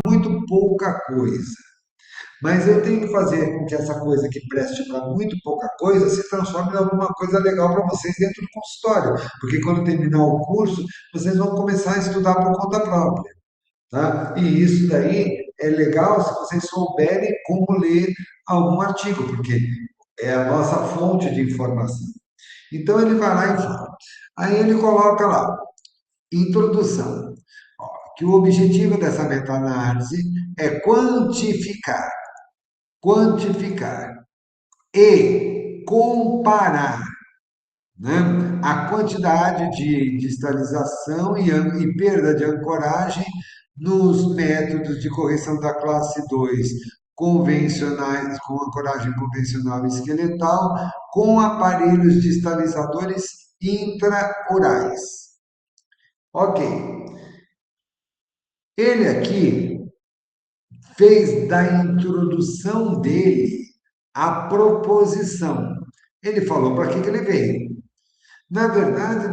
muito pouca coisa. Mas eu tenho que fazer com que essa coisa que preste para muito pouca coisa se transforme em alguma coisa legal para vocês dentro do consultório. Porque quando terminar o curso, vocês vão começar a estudar por conta própria, tá? E isso daí é legal se vocês souberem como ler algum artigo, porque é a nossa fonte de informação. Então ele vai lá e fala. Aí ele coloca lá, introdução, ó, que o objetivo dessa meta-análise é quantificar e comparar, né, a quantidade de distalização e perda de ancoragem nos métodos de correção da classe 2 convencionais, com ancoragem convencional e esqueletal, com aparelhos distalizadores intraorais. Ok. Ele aqui fez da introdução dele a proposição. Ele falou para que ele veio. Na verdade,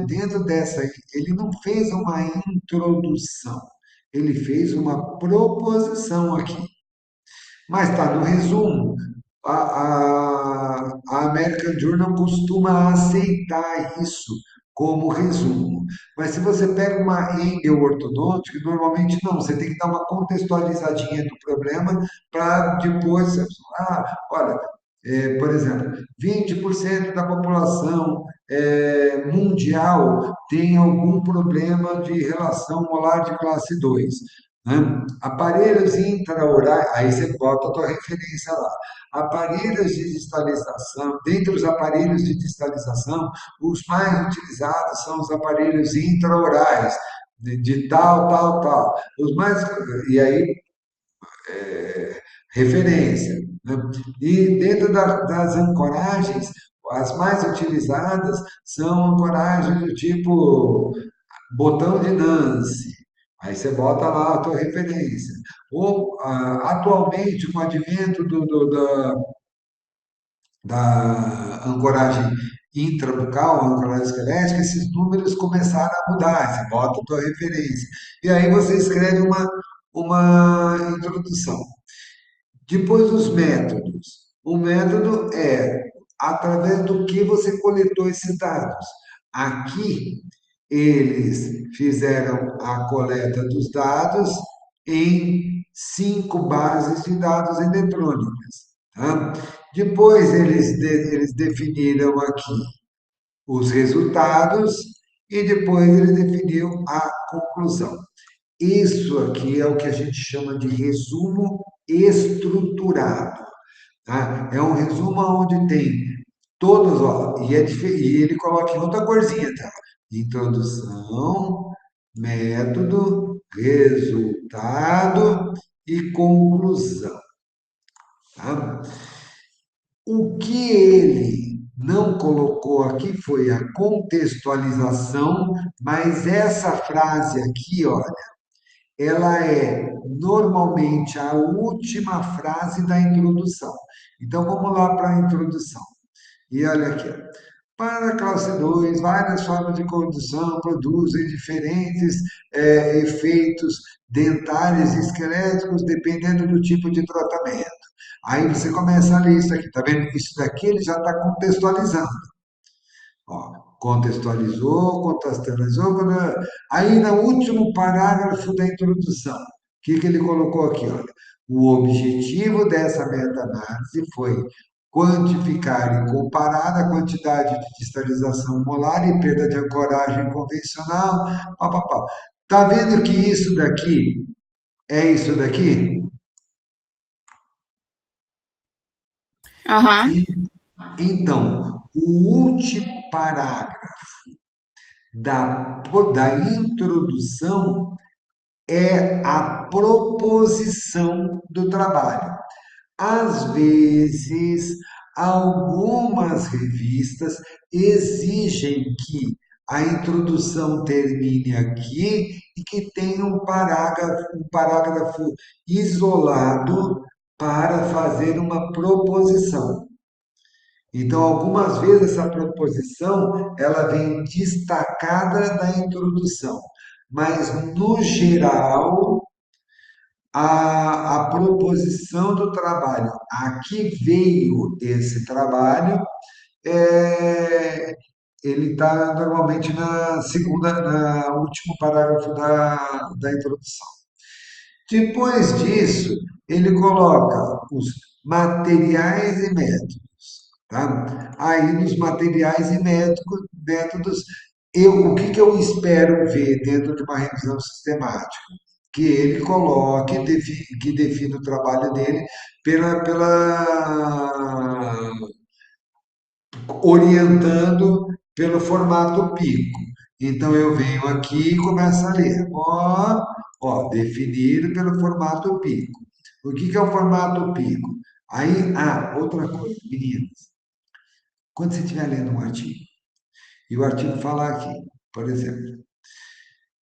dentro dessa, ele não fez uma introdução, ele fez uma proposição aqui. Mas está no resumo. A American Journal costuma aceitar isso como resumo. Mas se você pega uma Engel ortodôntica, normalmente não, você tem que dar uma contextualizadinha do problema para depois, olha, por exemplo, 20% da população mundial tem algum problema de relação molar de classe 2, né? Aparelhos intraorais, aí você bota a tua referência lá. Aparelhos de distalização, dentre os aparelhos de distalização, os mais utilizados são os aparelhos intraorais, de tal, tal, tal. Os mais, e aí, referência, né? E dentro das ancoragens, as mais utilizadas são ancoragens do tipo botão de Nance. Aí você bota lá a tua referência. Ou, atualmente, com o advento da ancoragem intrabucal, ancoragem esquelética, esses números começaram a mudar. Você bota a tua referência. E aí você escreve uma introdução. Depois os métodos. O método é através do que você coletou esses dados. Aqui, eles fizeram a coleta dos dados em 5 bases de dados eletrônicas. Tá? Depois, eles definiram aqui os resultados e depois ele definiu a conclusão. Isso aqui é o que a gente chama de resumo estruturado, tá? É um resumo onde tem todos, ó, e ele coloca em outra corzinha, tá? Introdução, método, resultado e conclusão, tá? O que ele não colocou aqui foi a contextualização, mas essa frase aqui, ó, ela é normalmente a última frase da introdução. Então vamos lá para a introdução. E olha aqui, ó. Para a classe 2, várias formas de condução produzem diferentes efeitos dentários e esqueléticos dependendo do tipo de tratamento. Aí você começa a ler isso aqui, tá vendo? Isso daqui ele já está contextualizando. Ó, contextualizou. Aí, no último parágrafo da introdução, o que que ele colocou aqui? Olha, o objetivo dessa meta-análise foi quantificar e comparar a quantidade de distalização molar e perda de ancoragem convencional. Pá, pá, pá. Tá vendo que isso daqui é isso daqui? Aham. E, então, o último parágrafo da introdução é a proposição do trabalho. Às vezes, algumas revistas exigem que a introdução termine aqui e que tenha um parágrafo isolado para fazer uma proposição. Então, algumas vezes essa proposição ela vem destacada da introdução, mas no geral a proposição do trabalho, a que veio esse trabalho, é, ele está normalmente na último parágrafo da introdução. Depois disso, ele coloca os materiais e métodos. Tá? Aí, nos materiais e métodos, o que eu espero ver dentro de uma revisão sistemática? Que ele coloque, que defina o trabalho dele pela orientando pelo formato pico. Então eu venho aqui e começo a ler. Definir pelo formato pico. O que é o formato pico? Aí, outra coisa, meninas, quando você estiver lendo um artigo, e o artigo falar aqui, por exemplo,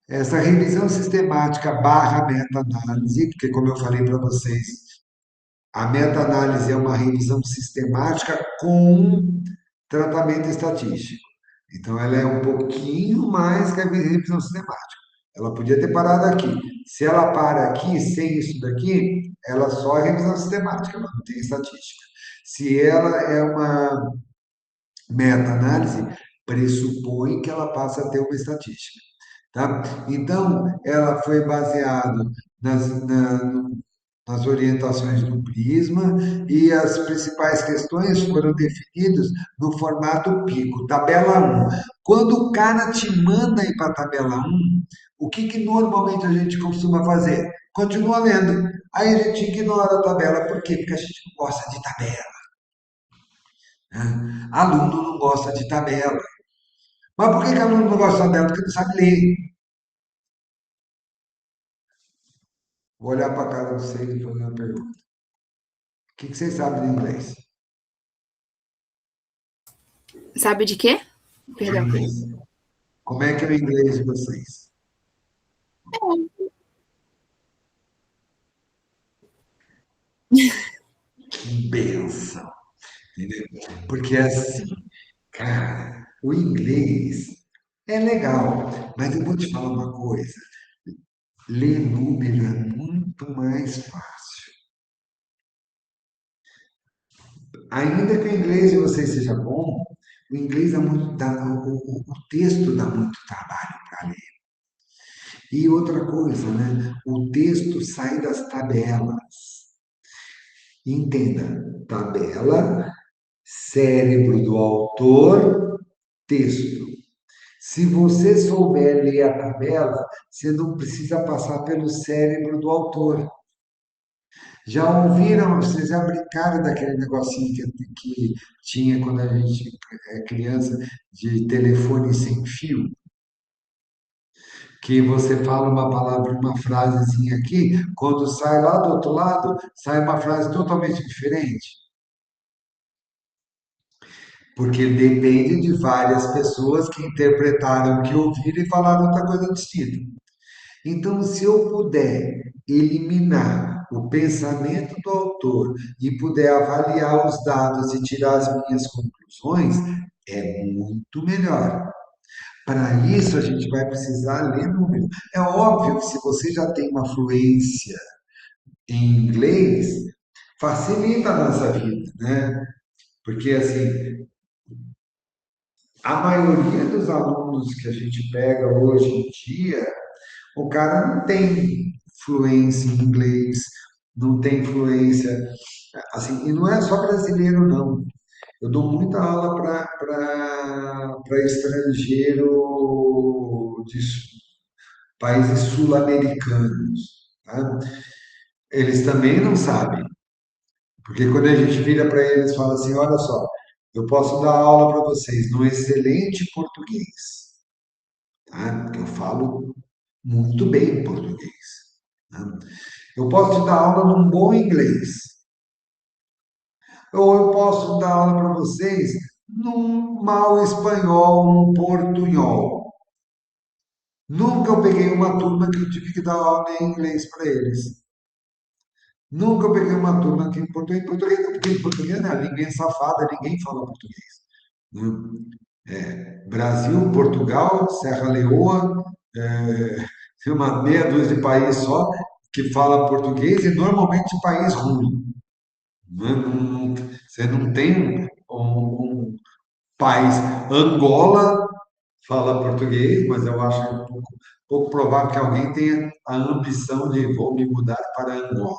essa revisão sistemática barra meta-análise, porque como eu falei para vocês, a meta-análise é uma revisão sistemática com tratamento estatístico. Então, ela é um pouquinho mais que a revisão sistemática. Ela podia ter parado aqui. Se ela para aqui, sem isso daqui, ela só é revisão sistemática, ela não tem estatística. Se ela é uma meta-análise, pressupõe que ela passa a ter uma estatística. Tá? Então, ela foi baseada nas orientações do Prisma e as principais questões foram definidas no formato pico, tabela um. Quando o cara te manda ir para a tabela um, o que normalmente a gente costuma fazer? Continua lendo. Aí a gente ignora a tabela. Por quê? Porque a gente não gosta de tabela. Né? Aluno não gosta de tabela. Mas por que aluno não gosta de tabela? Porque não sabe ler. Vou olhar para a cara de vocês e fazer uma pergunta. O que vocês sabem de inglês? Sabe de quê? De Perdão. inglês. Como é que é o inglês de vocês? Que benção, entendeu? Porque assim, cara, o inglês é legal, mas eu vou te falar uma coisa: ler número é muito mais fácil. Ainda que o inglês de vocês seja bom, o inglês o texto dá muito trabalho para ler. E outra coisa, né? O texto sai das tabelas. Entenda, tabela, cérebro do autor, texto. Se você souber ler a tabela, você não precisa passar pelo cérebro do autor. Já ouviram, vocês já brincaram daquele negocinho que tinha quando a gente é criança, de telefone sem fio? Que você fala uma palavra, uma frasezinha aqui, quando sai lá do outro lado, sai uma frase totalmente diferente. Porque depende de várias pessoas que interpretaram o que ouviram e falaram outra coisa distinta. Então, se eu puder eliminar o pensamento do autor e puder avaliar os dados e tirar as minhas conclusões, é muito melhor. Para isso, a gente vai precisar ler número. É óbvio que se você já tem uma fluência em inglês, facilita a nossa vida, né? Porque, assim, a maioria dos alunos que a gente pega hoje em dia, o cara não tem fluência em inglês, não tem fluência, assim, e não é só brasileiro, não. Eu dou muita aula para estrangeiro de países sul-americanos, tá? Eles também não sabem, porque quando a gente vira para eles e fala assim, olha só, eu posso dar aula para vocês no excelente português, tá? Porque eu falo muito bem português, né? Eu posso te dar aula num bom inglês, ou eu posso dar aula para vocês num mau espanhol, num portunhol. Nunca eu peguei uma turma que eu tive que dar aula em inglês para eles. Nunca eu peguei uma turma que em português, não, porque em português, né, a língua é safada, ninguém fala português. Né? Brasil, Portugal, Serra Leoa, Tem uma meia dúzia de país só que fala português e normalmente país ruim. Você não tem um país. Angola fala português, mas eu acho pouco provável que alguém tenha a ambição de vou me mudar para Angola.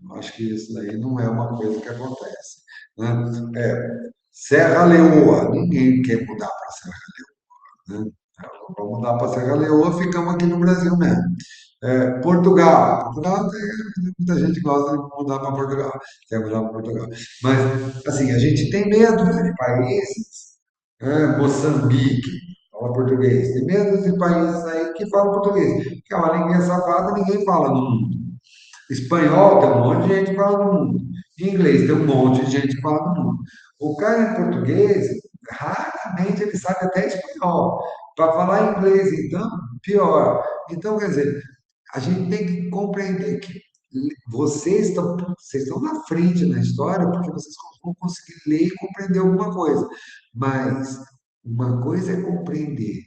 Eu acho que isso daí não é uma coisa que acontece, né? Serra Leoa, ninguém quer mudar para Serra Leoa, né? Vamos mudar para Serra Leoa, ficamos aqui no Brasil mesmo. Portugal tem, muita gente gosta de mudar para Portugal, quer mudar para Portugal. Mas, assim, a gente tem meia dúzia de países, Moçambique, fala português, tem meia dúzia de países aí que falam português, que é uma língua safada, ninguém fala no mundo. Espanhol tem um monte de gente que fala no mundo. Inglês tem um monte de gente que fala no mundo. O cara em português, raramente ele sabe até espanhol. Para falar inglês, então, pior. Então, quer dizer, a gente tem que compreender que vocês estão na frente na história porque vocês vão conseguir ler e compreender alguma coisa. Mas uma coisa é compreender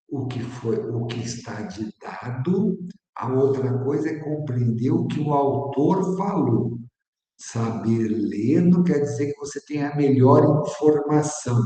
o que foi, o que está ditado, a outra coisa é compreender o que o autor falou. Saber ler não quer dizer que você tenha a melhor informação,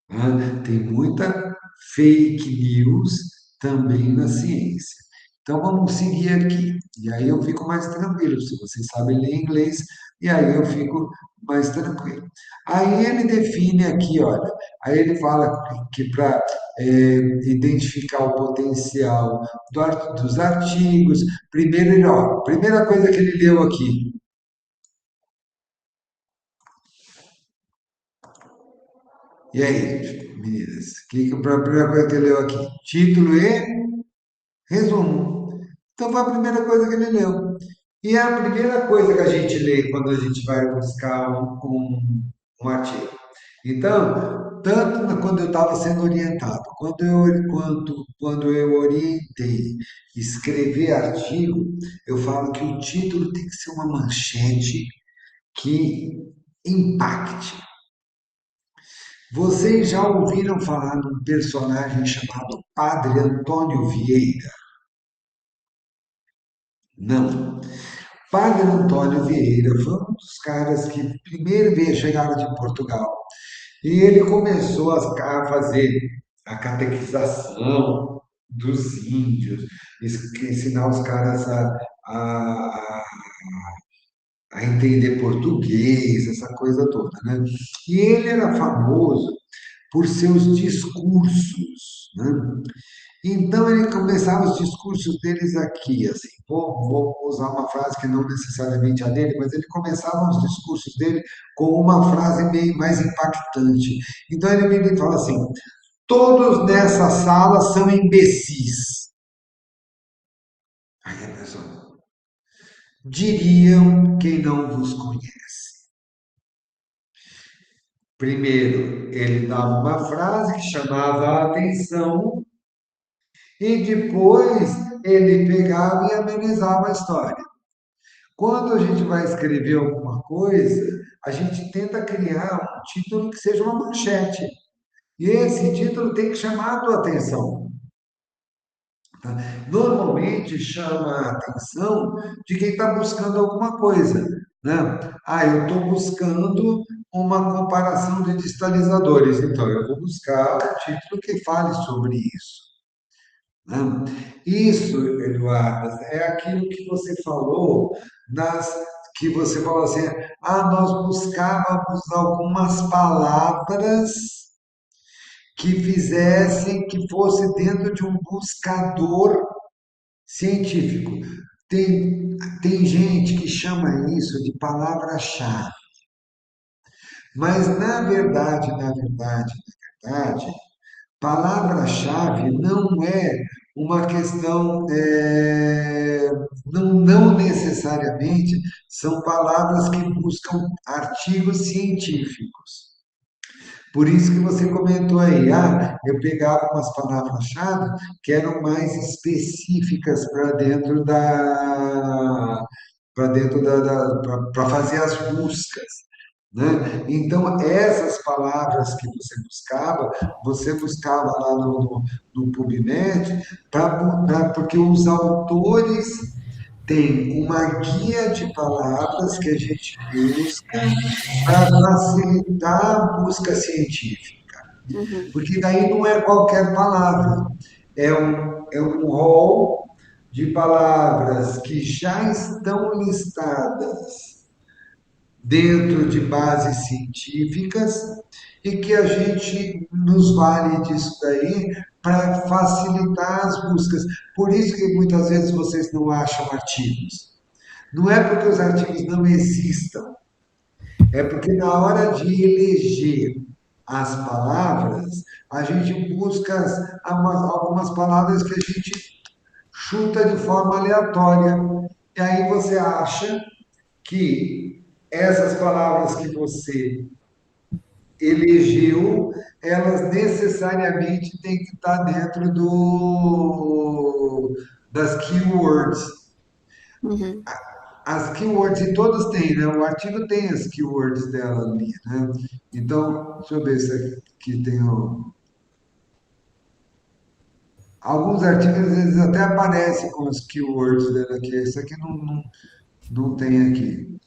né? Tem muita fake news também na ciência. Então vamos seguir aqui. E aí eu fico mais tranquilo, se vocês sabem ler inglês, e aí eu fico mais tranquilo. Aí ele define aqui, olha, aí ele fala que para identificar o potencial dos artigos, primeiro ele, ó, primeira coisa que ele leu aqui, e aí, meninas, que a primeira coisa que ele leu aqui? Título e resumo. Então foi a primeira coisa que ele leu. E é a primeira coisa que a gente lê quando a gente vai buscar um artigo. Então, tanto quando eu estava sendo orientado, quando eu orientei escrever artigo, eu falo que o título tem que ser uma manchete que impacte. Vocês já ouviram falar de um personagem chamado Padre Antônio Vieira? Não. Padre Antônio Vieira foi um dos caras que primeiro veio chegaram de Portugal e ele começou a fazer a catequização dos índios, ensinar os caras a, a entender português, essa coisa toda, né? E ele era famoso por seus discursos, né? Então ele começava os discursos deles aqui, assim, vou usar uma frase que não necessariamente é a dele, mas ele começava os discursos dele com uma frase meio mais impactante. Então ele fala assim: todos nessa sala são imbecis. Aí a pessoa, diriam quem não vos conhece. Primeiro, ele dava uma frase que chamava a atenção e depois ele pegava e amenizava a história. Quando a gente vai escrever alguma coisa, a gente tenta criar um título que seja uma manchete. E esse título tem que chamar a tua atenção. Tá? Normalmente chama a atenção de quem está buscando alguma coisa. Né? Ah, eu estou buscando uma comparação de distalizadores, então eu vou buscar um título que fale sobre isso. Né? Isso, Eduardo, é aquilo que você falou, nas, que você falou assim, nós buscávamos algumas palavras que fizessem, que fosse dentro de um buscador científico. Tem gente que chama isso de palavra-chave, mas na verdade, palavra-chave não é uma questão, não necessariamente são palavras que buscam artigos científicos. Por isso que você comentou aí, eu pegava umas palavras-chave que eram mais específicas para dentro para fazer as buscas. né? Então, essas palavras que você buscava lá no PubMed, porque os autores têm uma guia de palavras que a gente busca para facilitar a busca científica. Uhum, Porque daí não é qualquer palavra, é um rol de palavras que já estão listadas dentro de bases científicas e que a gente nos vale disso daí para facilitar as buscas. Por isso que muitas vezes vocês não acham artigos. Não é porque os artigos não existam, é porque na hora de eleger as palavras, a gente busca algumas palavras que a gente chuta de forma aleatória. E aí você acha que essas palavras que você elegeu, elas necessariamente têm que estar dentro das keywords. uhum. As keywords, e todos têm, né? O artigo tem as keywords dela ali, né? Então, deixa eu ver se aqui tem alguns artigos, às vezes até aparecem com as keywords dela aqui. Esse aqui não tem aqui.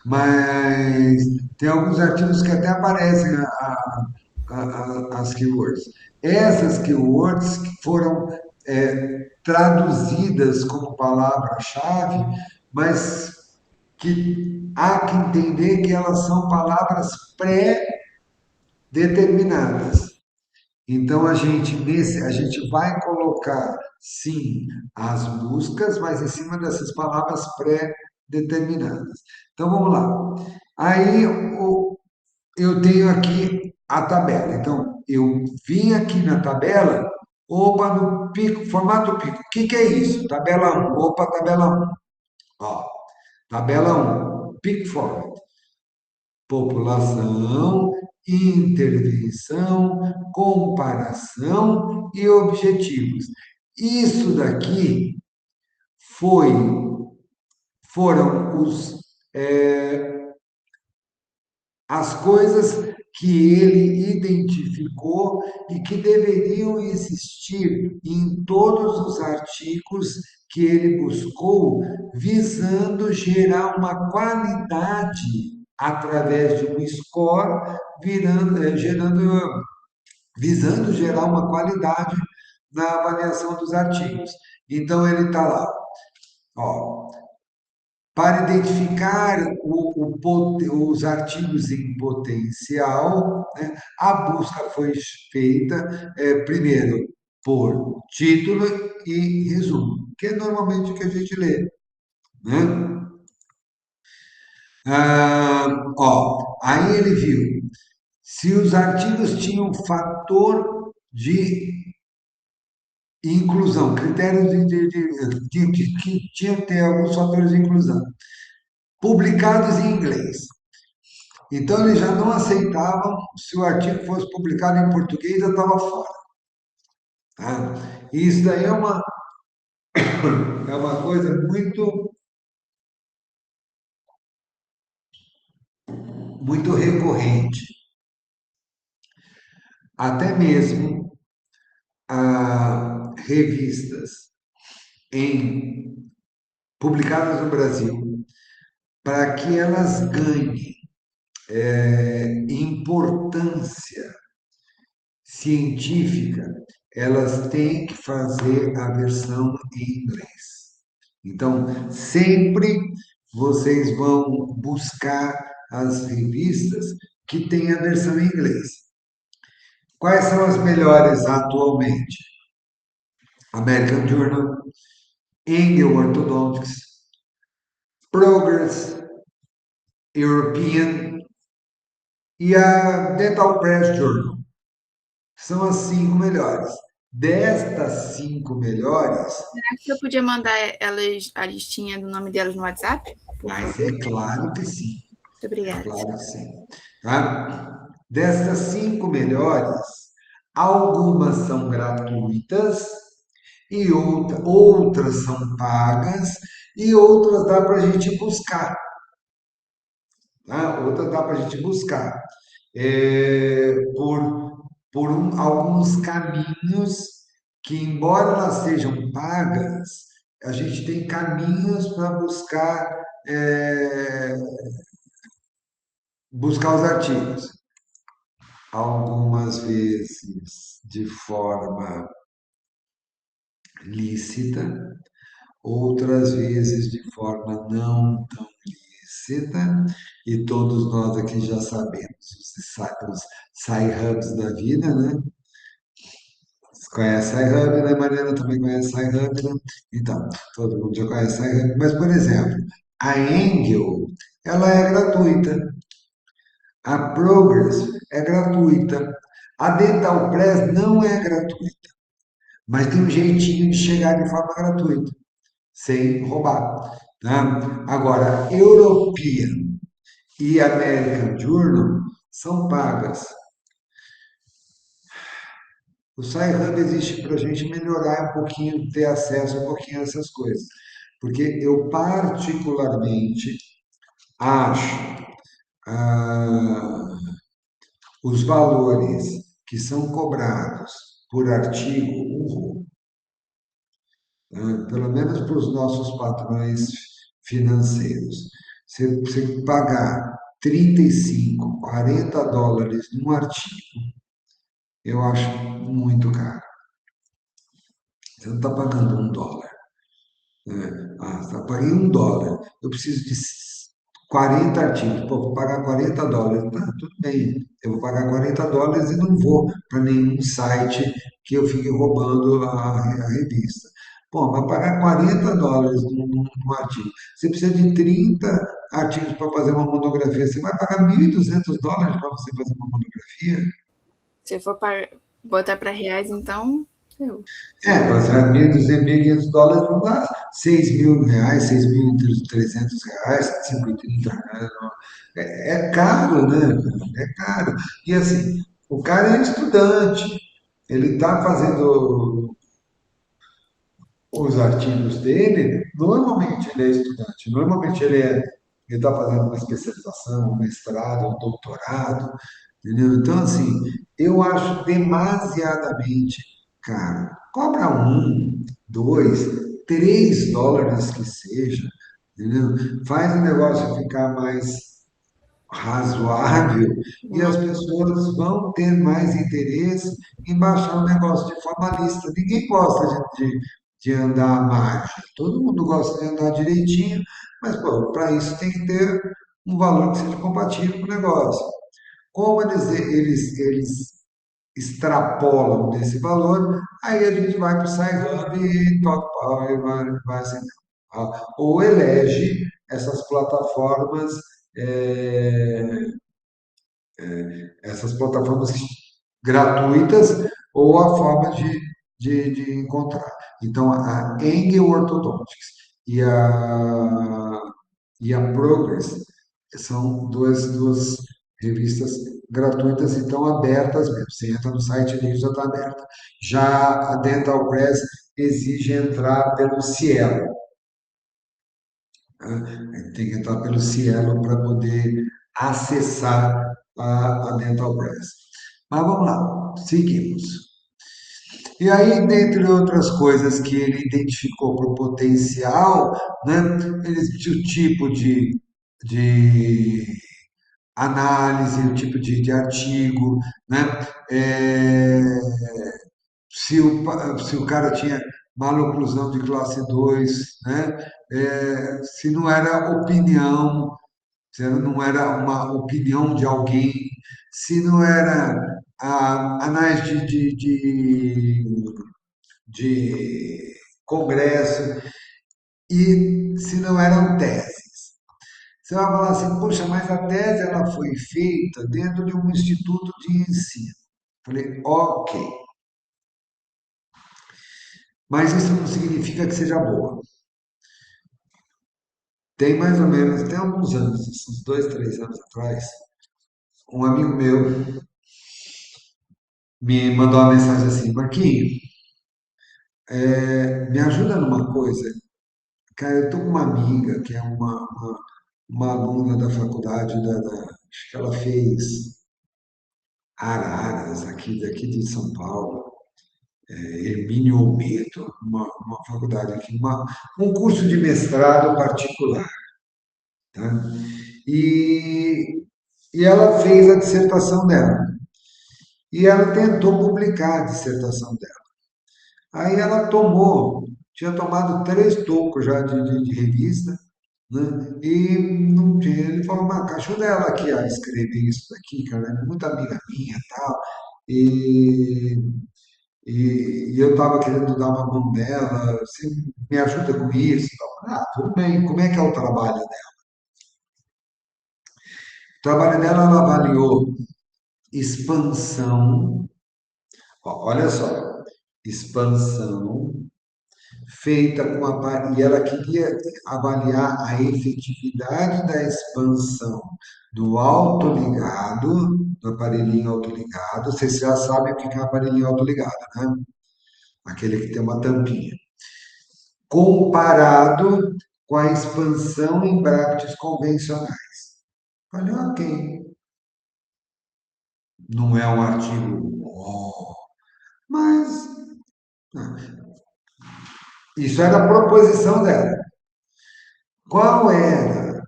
Mas tem alguns artigos que até aparecem as keywords. Essas keywords que foram traduzidas como palavra-chave, mas que há que entender que elas são palavras pré-determinadas. Então a gente vai colocar sim as buscas, mas em cima dessas palavras pré-determinadas. Então vamos lá. Aí eu tenho aqui a tabela. Então eu vim aqui na tabela, opa, no pico, formato pico. O que que é isso? Tabela um. Opa, tabela um. Ó, tabela um. Pico format. População, intervenção, comparação e objetivos. Isso daqui foi, foram as coisas que ele identificou e que deveriam existir em todos os artigos que ele buscou, visando gerar uma qualidade através de um score, visando gerar uma qualidade na avaliação dos artigos. Então ele está lá, ó, para identificar os artigos em potencial, né, a busca foi feita, primeiro, por título e resumo, que é normalmente o que a gente lê. Né? Aí ele viu se os artigos tinham fator de inclusão, critérios que tinha que ter alguns fatores de inclusão, publicados em inglês. Então, eles já não aceitavam se o artigo fosse publicado em português, eu estava fora. Tá? E isso daí é uma coisa muito recorrente. Até mesmo revistas publicadas no Brasil, para que elas ganhem importância científica, elas têm que fazer a versão em inglês. Então, sempre vocês vão buscar as revistas que têm a versão em inglês. Quais são as melhores atualmente? American Journal, Anglo Orthodontics, Progress, European e a Dental Press Journal. São as cinco melhores. Destas cinco melhores, Será que eu podia mandar elas, a listinha do nome delas no WhatsApp? Por mas favor? é claro que sim. Muito É obrigada. claro que sim. Tá? Destas cinco melhores, algumas são gratuitas e outras são pagas e outras dá para a gente buscar. tá? Outras dá para a gente buscar por alguns caminhos que, embora elas sejam pagas, a gente tem caminhos para buscar os artigos. Algumas vezes de forma lícita, outras vezes de forma não tão lícita, e todos nós aqui já sabemos os sci-hubs da vida, né? Você conhece sci-hub, né, Mariana? Também conhece sci-hub, né? Então, todo mundo já conhece sci-hub. Mas, por exemplo, a Engel, ela é gratuita. A Progress é gratuita. A Dental Press não é gratuita, mas tem um jeitinho de chegar de forma gratuita, sem roubar. Tá? Agora, European e American Journal são pagas. O Sci-Hub existe para a gente melhorar um pouquinho, ter acesso um pouquinho a essas coisas. Porque eu particularmente acho ah, os valores que são cobrados por artigo um roubo, né? Pelo menos para os nossos padrões financeiros. Você pagar 35, US$ 40 num artigo, eu acho muito caro. Você não está pagando US$ 1. Paguei US$ 1. Eu preciso de 40 artigos. Pô, vou pagar US$ 40. Tá, tudo bem. Eu vou pagar US$ 40 e não vou para nenhum site que eu fique roubando a revista. Pô, vai pagar US$ 40 num artigo. Você precisa de 30 artigos para fazer uma monografia. Você vai pagar US$ 1.200 para você fazer uma monografia? Se for para botar para reais, então, eu. Mas é 1.200, US$ 1.500 vão dar R$ 6.000, R$ 6.300, R$ 530. É caro, né, cara? É caro. E assim, o cara é estudante, ele está fazendo os artigos dele, normalmente ele é estudante, normalmente ele está fazendo uma especialização, um mestrado, um doutorado, entendeu? Então, assim, eu acho demasiadamente caro. Cobra dois, US$ 3 que seja, entendeu? Faz o negócio ficar mais razoável e as pessoas vão ter mais interesse em baixar o negócio de forma lícita. Ninguém gosta de andar à margem, todo mundo gosta de andar direitinho, mas para isso tem que ter um valor que seja compatível com o negócio. Como eles extrapolam desse valor, aí a gente vai para o Sci-Hub e toca o pau e vai assim. Ou elege essas plataformas é, essas plataformas gratuitas ou a forma de encontrar. Então, a Engel Orthodontics e a Progress são duas revistas gratuitas e estão abertas mesmo. Você entra no site ali e já está aberta. Já a Dental Press exige entrar pelo Cielo, né? Tem que entrar pelo Cielo para poder acessar a Dental Press. Mas vamos lá, seguimos. E aí, dentre outras coisas que ele identificou para o potencial, né, ele tinha o tipo de análise, o tipo de artigo, né, é, se o cara tinha maloclusão de classe 2, né, se não era opinião, se não era uma opinião de alguém, se não era a análise de congresso e se não eram teses. Você vai falar assim, poxa, mas a tese ela foi feita dentro de um instituto de ensino. Falei, ok, mas isso não significa que seja boa. Tem mais ou menos, tem alguns anos, uns 2, 3 anos atrás, um amigo meu me mandou uma mensagem assim, Marquinhos, me ajuda numa coisa. Cara, eu tô com uma amiga que é uma aluna da faculdade acho que ela fez Araras, daqui de São Paulo, Hermínio Almeida, uma faculdade aqui, um curso de mestrado particular, tá? E, e ela fez a dissertação dela. E ela tentou publicar a dissertação dela. Aí ela tinha tomado 3 tocos já de revista, né? E não tinha. Ele falou, mas ajuda ela aqui a escrever isso daqui, cara, é muito amiga minha e tal. E, e eu estava querendo dar uma mão dela, você me ajuda com isso? E tal. Ah, tudo bem, como é que é o trabalho dela? O trabalho dela, ela avaliou expansão, olha só, expansão feita e ela queria avaliar a efetividade da expansão do autoligado, do aparelhinho autoligado. Vocês já sabem o que é um aparelhinho autoligado, né? Aquele que tem uma tampinha. Comparado com a expansão em bractes convencionais. Falei, ok, não é um artigo, mas isso era a proposição dela. Qual era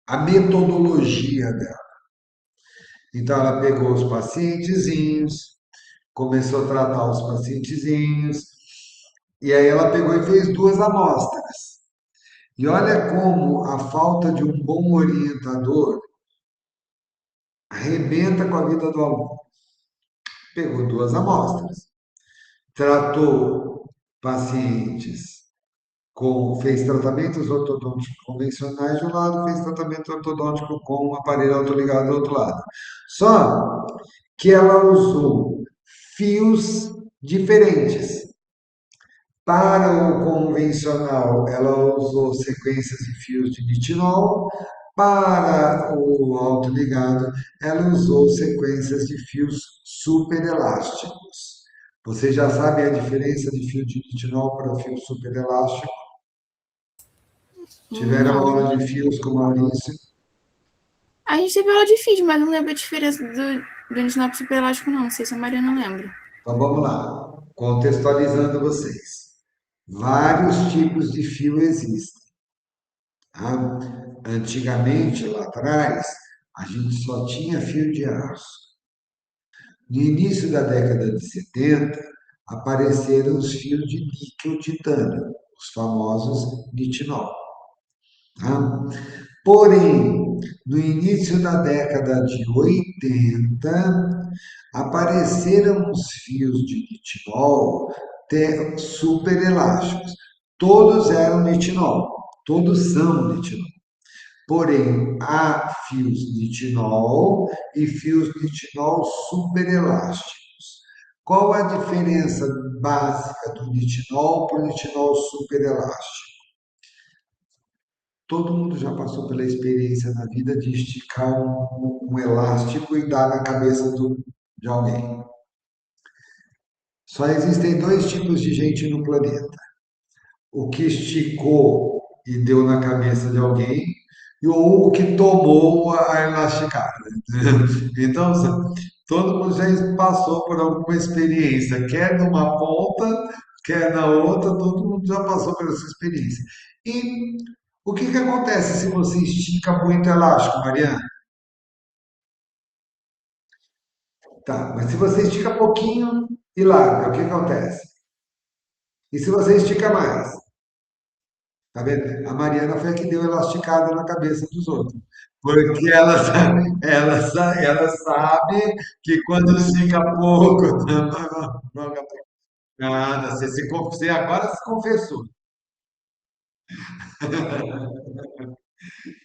a metodologia dela? Então, ela pegou os pacientezinhos, começou a tratar os pacientezinhos, e aí ela pegou e fez 2 amostras. E olha como a falta de um bom orientador arrebenta com a vida do aluno. Pegou 2 amostras, tratou pacientes fez tratamentos ortodônticos convencionais de um lado, fez tratamento ortodôntico com um aparelho autoligado do outro lado. Só que ela usou fios diferentes. Para o convencional, ela usou sequências de fios de nitinol. Para o autoligado, ela usou sequências de fios superelásticos. Você já sabe a diferença de fio de nitinol para fio superelástico? Tiveram Não. aula de fios com Maurício? A gente teve aula de feed, mas não lembro a diferença do ensinar super elástico, não. Não sei se a Maria não lembra. Então vamos lá, contextualizando vocês. Vários tipos de fio existem. Tá? Antigamente, lá atrás, a gente só tinha fio de aço. No início da década de 70, apareceram os fios de níquel titânio, os famosos nitinol. Tá? Porém, no início da década de 80, apareceram os fios de nitinol super elásticos. Todos eram nitinol, todos são nitinol. Porém, há fios nitinol e fios nitinol superelásticos. Qual a diferença básica do nitinol para o nitinol superelástico? Todo mundo já passou pela experiência na vida de esticar um elástico e dar na cabeça de alguém. Só existem 2 tipos de gente no planeta: o que esticou e deu na cabeça de alguém, e o que tomou a elasticada. Então, todo mundo já passou por alguma experiência, quer numa ponta, quer na outra, todo mundo já passou por essa experiência. E o que que acontece se você estica muito elástico, Mariana? Tá, mas se você estica pouquinho e larga, o que acontece? E se você estica mais? Tá vendo? A Mariana foi a que deu elasticada na cabeça dos outros. Porque ela sabe que quando estica pouco, não, nada, você agora se confessou.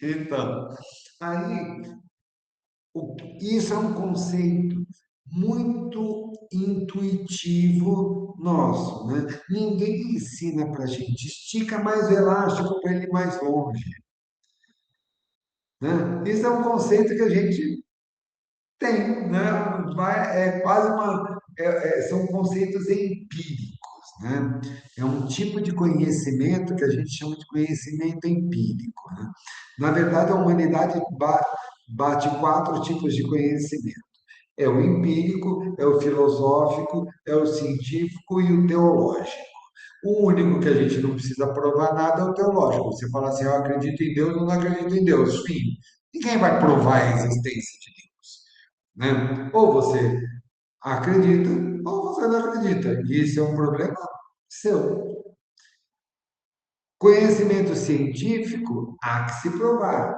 Então, aí, isso é um conceito muito intuitivo nosso, né? Ninguém ensina para a gente, estica mais o elástico para ele ir mais longe, né? Isso é um conceito que a gente tem, né? É quase são conceitos empíricos. né? É um tipo de conhecimento que a gente chama de conhecimento empírico, né? Na verdade, a humanidade bate quatro tipos de conhecimento. É o empírico, é o filosófico, é o científico e o teológico. O único que a gente não precisa provar nada é o teológico. Você fala assim, eu acredito em Deus ou não acredito em Deus. Fim. Ninguém vai provar a existência de Deus, né? Ou você acredita ou você não acredita. E isso é um problema seu. Conhecimento científico há que se provar.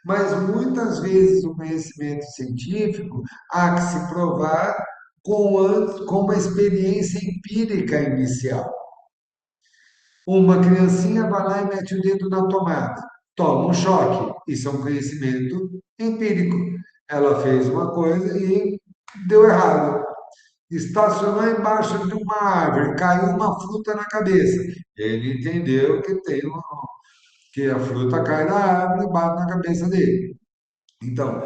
Mas muitas vezes o conhecimento científico há que se provar com uma experiência empírica inicial. Uma criancinha vai lá e mete o dedo na tomada, toma um choque. Isso é um conhecimento empírico. Ela fez uma coisa e deu errado. Estacionou embaixo de uma árvore, caiu uma fruta na cabeça. Ele entendeu que a fruta cai da árvore e bate na cabeça dele. Então,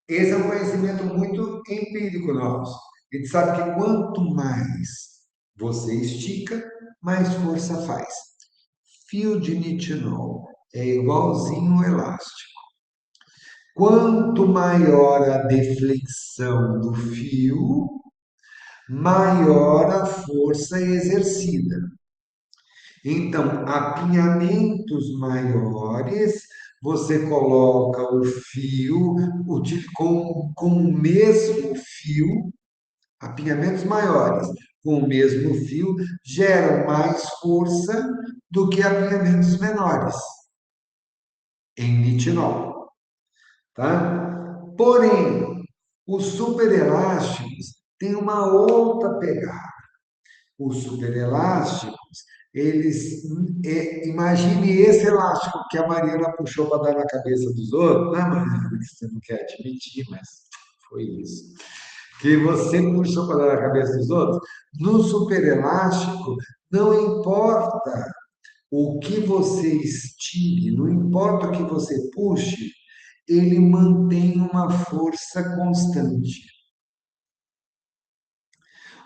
esse é um conhecimento muito empírico nosso. A gente sabe que quanto mais você estica, mais força faz. Fio de nitinol é igualzinho o elástico. Quanto maior a deflexão do fio, maior a força exercida. Então, apinhamentos maiores, você coloca o fio com o mesmo fio, apinhamentos maiores com o mesmo fio geram mais força do que apinhamentos menores em nitinol, tá? Porém, os superelásticos têm uma outra pegada. Os superelásticos, eles, imagine esse elástico que a Mariana puxou para dar na cabeça dos outros, né, Mariana? Que você não quer admitir, mas foi isso. Que você puxou para dar na cabeça dos outros. No superelástico, não importa o que você estire, não importa o que você puxe, ele mantém uma força constante.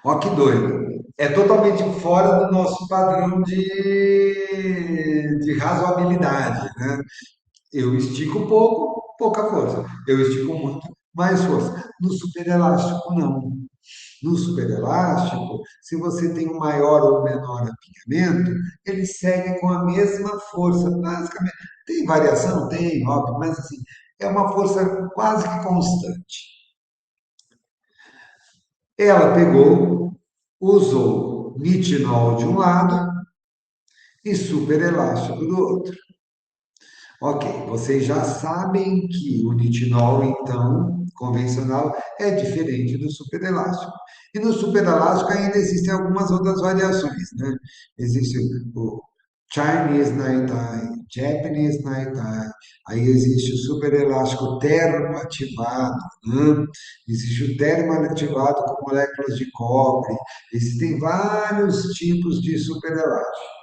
Ó, que doido. É totalmente fora do nosso padrão de razoabilidade, né? Eu estico pouco, pouca força. Eu estico muito, mais força. No superelástico, não. No superelástico, se você tem um maior ou menor apinhamento, ele segue com a mesma força. Basicamente, tem variação? Tem, óbvio, mas assim, é uma força quase que constante. Ela pegou, usou nitinol de um lado e superelástico do outro. Ok, vocês já sabem que o nitinol, então, convencional, é diferente do superelástico. E no superelástico ainda existem algumas outras variações, né? Existe o Chinese Night-Tie, Japanese Night-Tie, aí existe o superelástico termoativado, né? Existe o termoativado com moléculas de cobre, existem vários tipos de superelástico.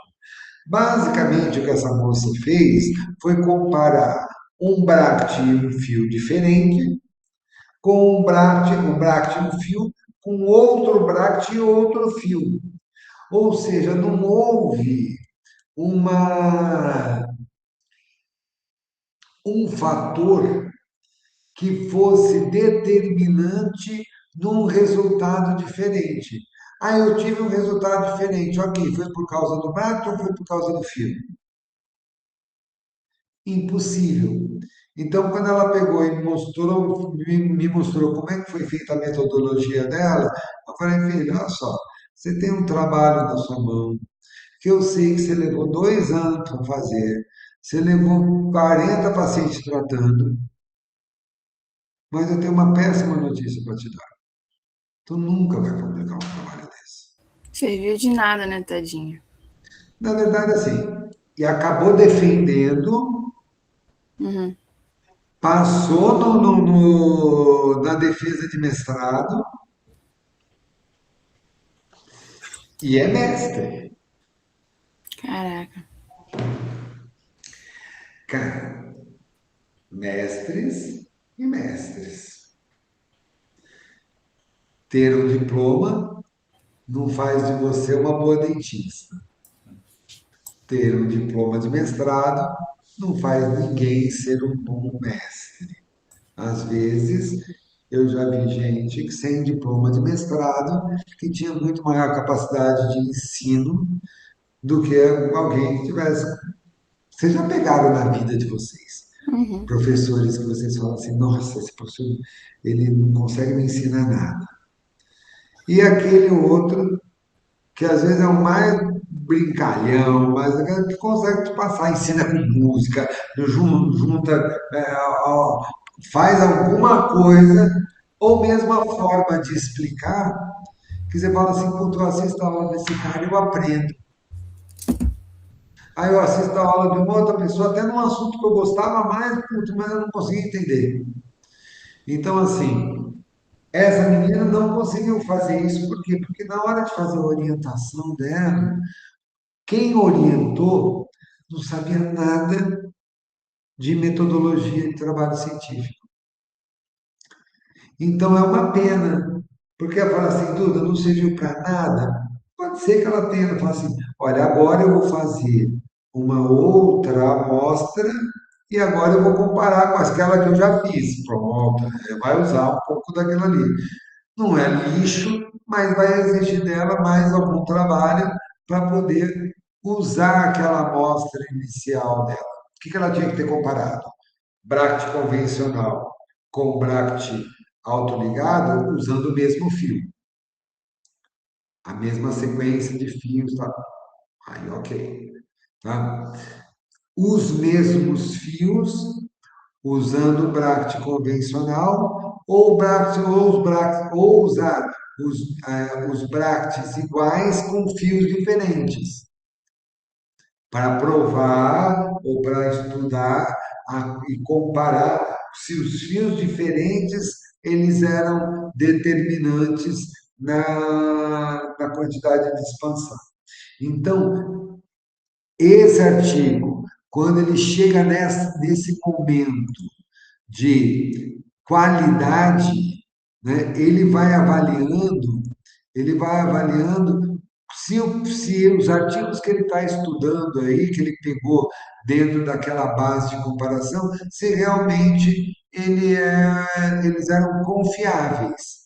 Basicamente, o que essa moça fez foi comparar um bract e um fio diferente com um bract e um fio com outro bract e outro fio. Ou seja, não houve uma, um fator que fosse determinante num resultado diferente. Ah, eu tive um resultado diferente. Ok, foi por causa do bract ou foi por causa do fio? Impossível. Então, quando ela pegou e me mostrou como é que foi feita a metodologia dela, eu falei, filha, olha só, você tem um trabalho na sua mão, que eu sei que você levou 2 anos para fazer, você levou 40 pacientes tratando, mas eu tenho uma péssima notícia para te dar. Tu nunca vai publicar um trabalho desse. Serviu de nada, né, tadinha? Na verdade, assim, e acabou defendendo, Uhum. passou na defesa de mestrado, e é mestre. Caraca. Cara, mestres e mestres. Ter um diploma, não faz de você uma boa dentista. Ter um diploma de mestrado não faz ninguém ser um bom mestre. Às vezes, eu já vi gente que sem diploma de mestrado que tinha muito maior capacidade de ensino do que alguém que tivesse. Vocês já pegaram na vida de vocês Uhum. professores que vocês falam assim, nossa, esse professor ele não consegue me ensinar nada. E aquele outro que às vezes é o mais brincalhão, mas é que consegue te passar, ensina com música, junta, faz alguma coisa, ou mesmo a forma de explicar, que você fala assim, putz, eu assisto a aula desse cara e eu aprendo. Aí eu assisto a aula de uma outra pessoa, até num assunto que eu gostava mais, putz, mas eu não conseguia entender. Então, assim, essa menina não conseguiu fazer isso, por quê? Porque na hora de fazer a orientação dela, quem orientou não sabia nada de metodologia de trabalho científico. Então é uma pena, porque ela fala assim, Duda, não serviu para nada. Pode ser que ela tenha, fala assim, olha, agora eu vou fazer uma outra amostra e agora eu vou comparar com aquela que eu já fiz. Pronto, vai usar um pouco daquilo ali. Não é lixo, mas vai exigir dela mais algum trabalho para poder usar aquela amostra inicial dela. O que ela tinha que ter comparado? Bract convencional com Bract autoligado usando o mesmo fio, a mesma sequência de fios, tá? Aí, ok. Tá? Os mesmos fios usando o Bract convencional ou, Bract, ou, os Bract, ou usar os Bracts iguais com fios diferentes para provar ou para estudar e comparar se os fios diferentes eles eram determinantes na quantidade de expansão. Então, esse artigo, quando ele chega nesse momento de qualidade, né, ele vai avaliando se os artigos que ele está estudando aí, que ele pegou dentro daquela base de comparação, se realmente eles eram confiáveis.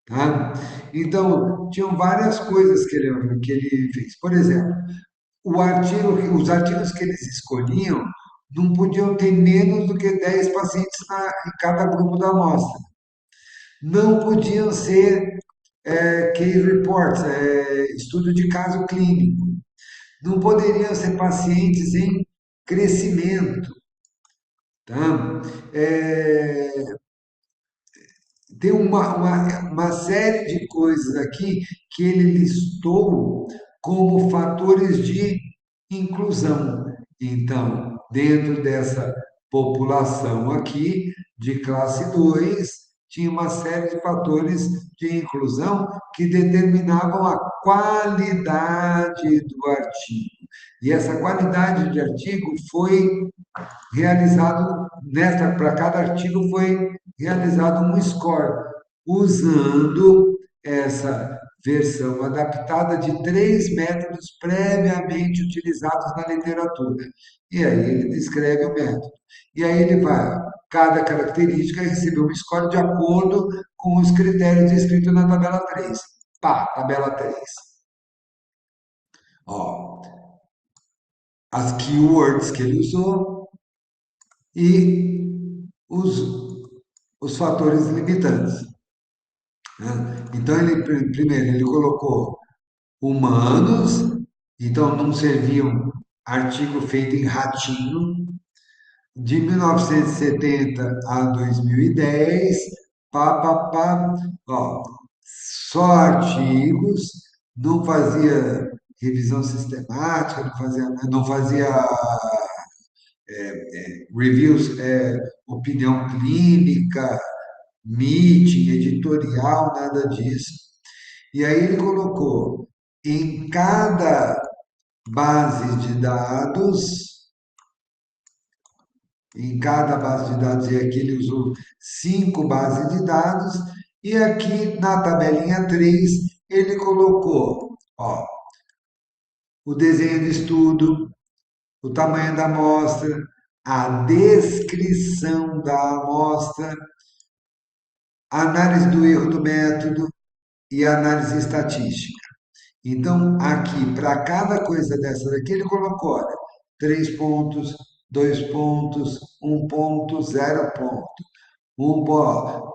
Tá? Então, tinham várias coisas que ele fez. Por exemplo, os artigos que eles escolhiam não podiam ter menos do que 10 pacientes em cada grupo da amostra. Não podiam ser case reports, estudo de caso clínico. Não poderiam ser pacientes em crescimento. Tá? É, tem uma série de coisas aqui que ele listou como fatores de inclusão. Então, dentro dessa população aqui, de classe 2 tinha uma série de fatores de inclusão que determinavam a qualidade do artigo. E essa qualidade de artigo foi realizado, para cada artigo foi realizado um score, usando essa versão adaptada de três métodos previamente utilizados na literatura. E aí ele descreve o método. E aí ele vai, cada característica recebeu um score de acordo com os critérios descritos na tabela 3. Pá, tabela 3. Ó, as keywords que ele usou e os fatores limitantes. Né? Então, primeiro, ele colocou humanos, então não serviam artigo feito em ratinho, de 1970 a 2010, pá, pá, pá, ó, só artigos, não fazia revisão sistemática, não fazia reviews, opinião clínica, meeting, editorial, nada disso. E aí ele colocou em cada base de dados, em cada base de dados, e aqui ele usou 5 bases de dados, e aqui na tabelinha 3 ele colocou, ó, o desenho de estudo, o tamanho da amostra, a descrição da amostra, a análise do erro do método e a análise estatística. Então, aqui, para cada coisa dessa daqui, ele colocou, olha, 3 pontos, 2 pontos, 1 ponto, 0 ponto.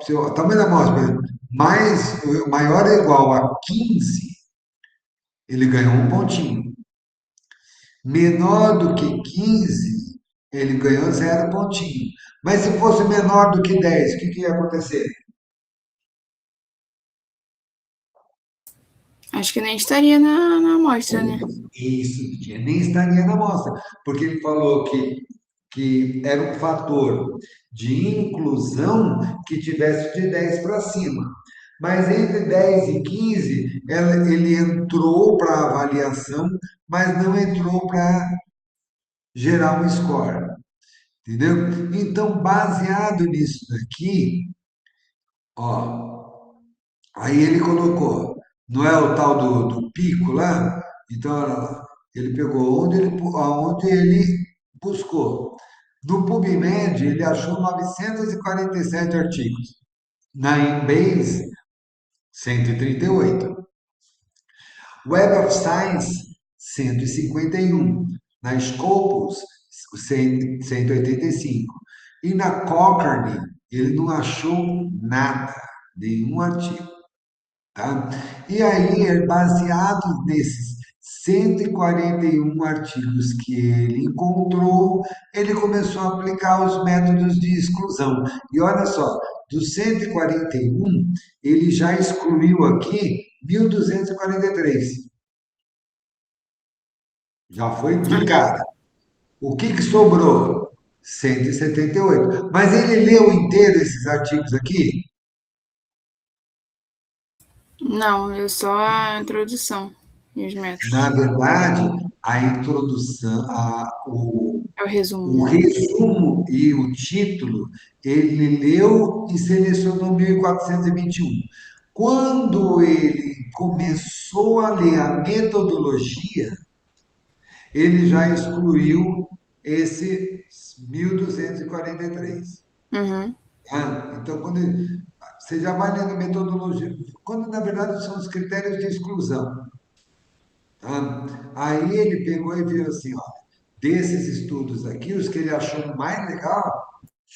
Se o tamanho da amostra, por exemplo, maior ou igual a 15, ele ganhou 1 pontinho. Menor do que 15, ele ganhou 0 pontinho. Mas se fosse menor do que 10, o que, que ia acontecer? Acho que nem estaria na amostra, né? Isso, nem estaria na amostra, porque ele falou que era um fator de inclusão que tivesse de 10 para cima. Mas entre 10 e 15, ele entrou para avaliação, mas não entrou para gerar um score, entendeu? Então, baseado nisso daqui, ó, aí ele colocou, não é o tal do pico lá? Então, olha lá, ele pegou aonde ele buscou. No PubMed, ele achou 947 artigos. Na Embase, 138. Web of Science, 151. Na Scopus, 185. E na Cochrane, ele não achou nada, nenhum artigo. Tá? E aí, baseado nesses 141 artigos que ele encontrou, ele começou a aplicar os métodos de exclusão. E olha só, dos 141, ele já excluiu aqui 1.243. Já foi de cara. O que, que sobrou? 178. Mas ele leu inteiro esses artigos aqui? Não, eu só a introdução e os Na métodos. verdade, a introdução, É o resumo, o né? resumo e o título, ele leu e selecionou 1421. Quando ele começou a ler a metodologia, ele já excluiu esses 1.243. Uhum. Então, você já vai lendo metodologia, quando na verdade são os critérios de exclusão. Aí ele pegou e viu assim, ó, desses estudos aqui, os que ele achou mais legal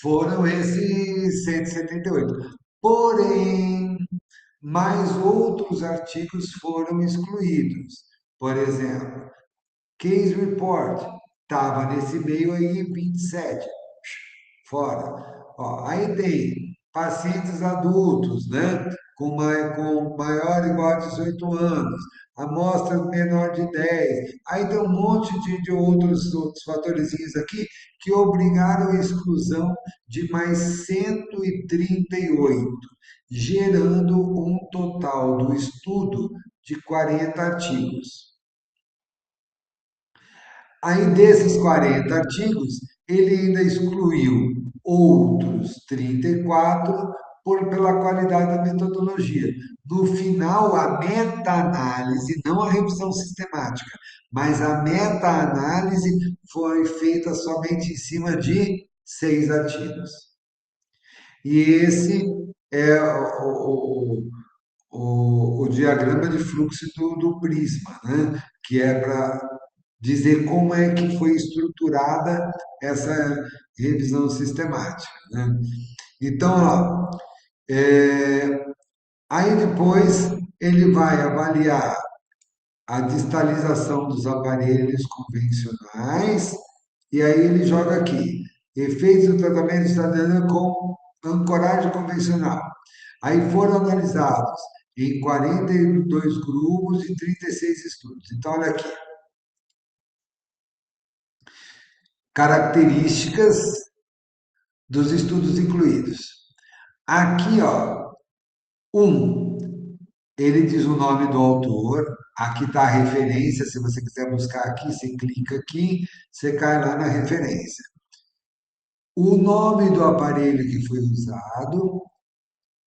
foram esses 178. Porém, mais outros artigos foram excluídos. Por exemplo, Case Report estava nesse meio aí 27 fora. Ó, aí tem pacientes adultos, né? Com maior ou igual a 18 anos, amostra menor de 10. Aí tem um monte de outros fatorzinhos aqui que obrigaram a exclusão de mais 138, gerando um total do estudo de 40 artigos. Aí, desses 40 artigos, ele ainda excluiu outros 34 pela qualidade da metodologia. No final, a meta-análise, não a revisão sistemática, mas a meta-análise foi feita somente em cima de 6 artigos. E esse é o diagrama de fluxo do Prisma, né? Que é para dizer como é que foi estruturada essa revisão sistemática, né? Então, ó, aí depois ele vai avaliar a distalização dos aparelhos convencionais e aí ele joga aqui efeitos do tratamento estadunidense com ancoragem convencional. Aí foram analisados em 42 grupos e 36 estudos. Então, olha aqui, características dos estudos incluídos. Aqui, ó, um, ele diz o nome do autor, aqui está a referência, se você quiser buscar aqui, você clica aqui, você cai lá na referência. O nome do aparelho que foi usado,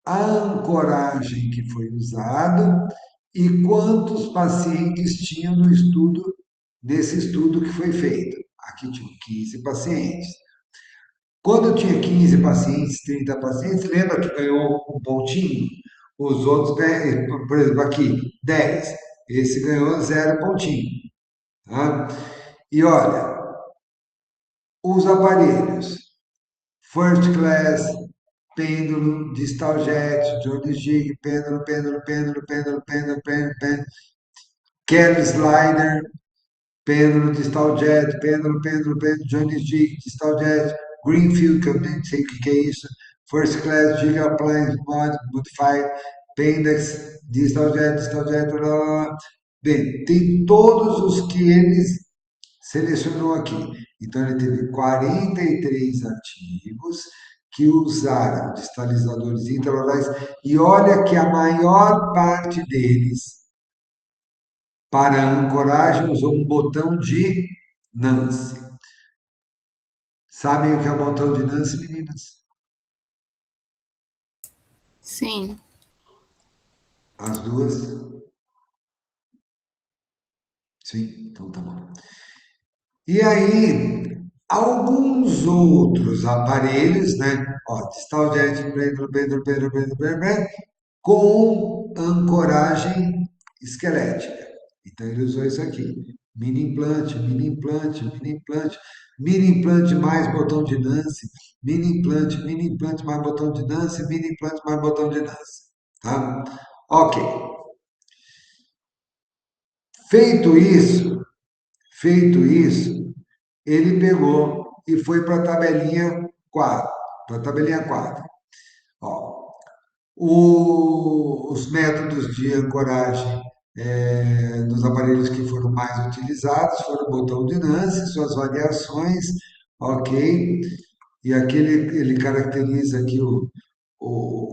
a ancoragem que foi usada e quantos pacientes tinham no estudo, nesse estudo que foi feito. Aqui tinham 15 pacientes. Quando tinha 15 pacientes, 30 pacientes, lembra que ganhou um pontinho? Os outros ganham, por exemplo, aqui, 10. Esse ganhou 0 pontinho. Tá? E olha, os aparelhos, First Class, pêndulo, distal jet, Jones jig, pêndulo, pêndulo, pêndulo, pêndulo, pêndulo, pêndulo, pêndulo, cap slider, pêndulo, distal jet, pêndulo, pêndulo, pêndulo, Jones jig, distal jet, Greenfield, que eu nem sei o que é isso, First Class, jig appliance, modified, Pendex, distal jet, blá, blá, blá. Bem, tem todos os que eles selecionou aqui. Então, ele teve 43 artigos que usaram distalizadores intraorais e olha que a maior parte deles, para ancoragem, usou um botão de Nance. Sabem o que é o botão de Nance, meninas? Sim. As duas? Sim, então tá bom. E aí, alguns outros aparelhos, né? Ó, distal jet, com ancoragem esquelética. Então ele usou isso aqui. Mini implante, mini implante, mini implante, mini implante mais botão de Nance, mini implante mais botão de Nance, mini implante mais botão de Nance. Tá? Ok. Feito isso, feito isso, ele pegou e foi para a tabelinha 4. Para a tabelinha 4. Ó, os métodos de ancoragem dos aparelhos que foram mais utilizados foram o botão de Nance, suas variações, ok? E aqui ele caracteriza aqui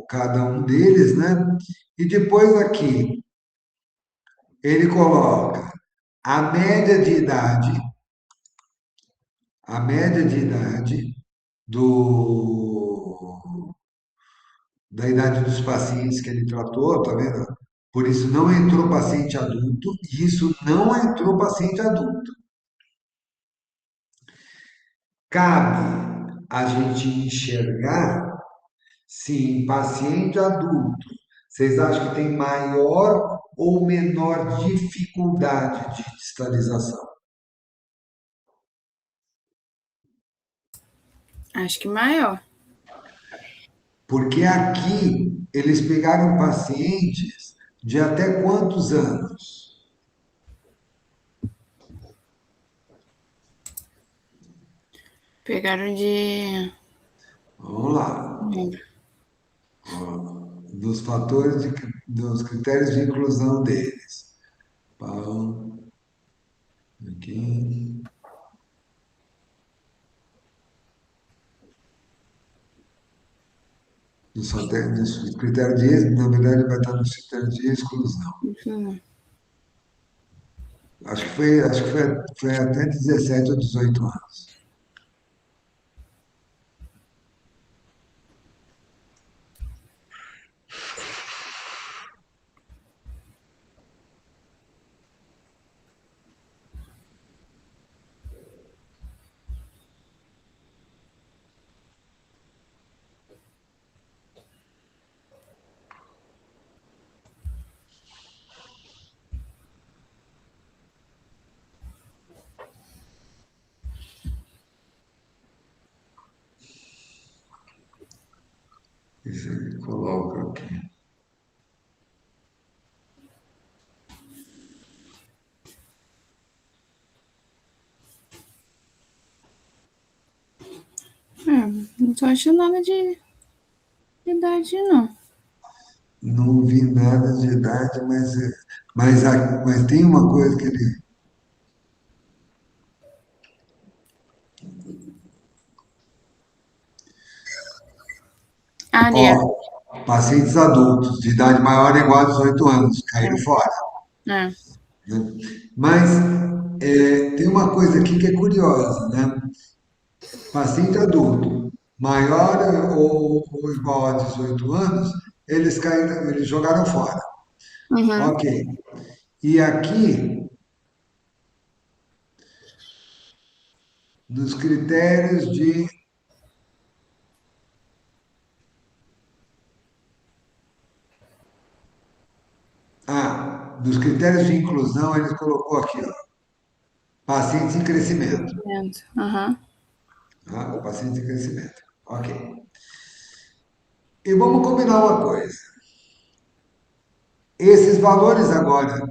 cada um deles, né? E depois aqui ele coloca a média de idade, a média de idade do, da idade dos pacientes que ele tratou, tá vendo? Por isso não entrou paciente adulto, e isso não entrou paciente adulto. Cabe a gente enxergar se em paciente adulto vocês acham que tem maior ou menor dificuldade de distalização. Acho que maior. Porque aqui eles pegaram pacientes de até quantos anos? Pegaram de. Vamos lá. Não lembro. Dos fatores, dos critérios de inclusão deles. Pau, aqui. Dos critérios de, na verdade, vai estar nos critérios de exclusão. Uhum. Acho que foi até 17 ou 18 anos. Isso aí, coloca aqui. Não tô achando nada de idade, não. Não vi nada de idade, mas tem uma coisa que ele. Ah, ali é. Ó, pacientes adultos, de idade maior ou igual a 18 anos, caíram fora. É. Né? Mas tem uma coisa aqui que é curiosa, né? Paciente adulto, maior ou igual a 18 anos, eles caíram, eles jogaram fora. Uhum. Ok. E aqui, nos critérios de. Ah, nos critérios de inclusão, eles colocou aqui, ó, pacientes em crescimento. Crescimento. Aham. Tá? Pacientes em crescimento. Ok. E vamos combinar uma coisa. Esses valores agora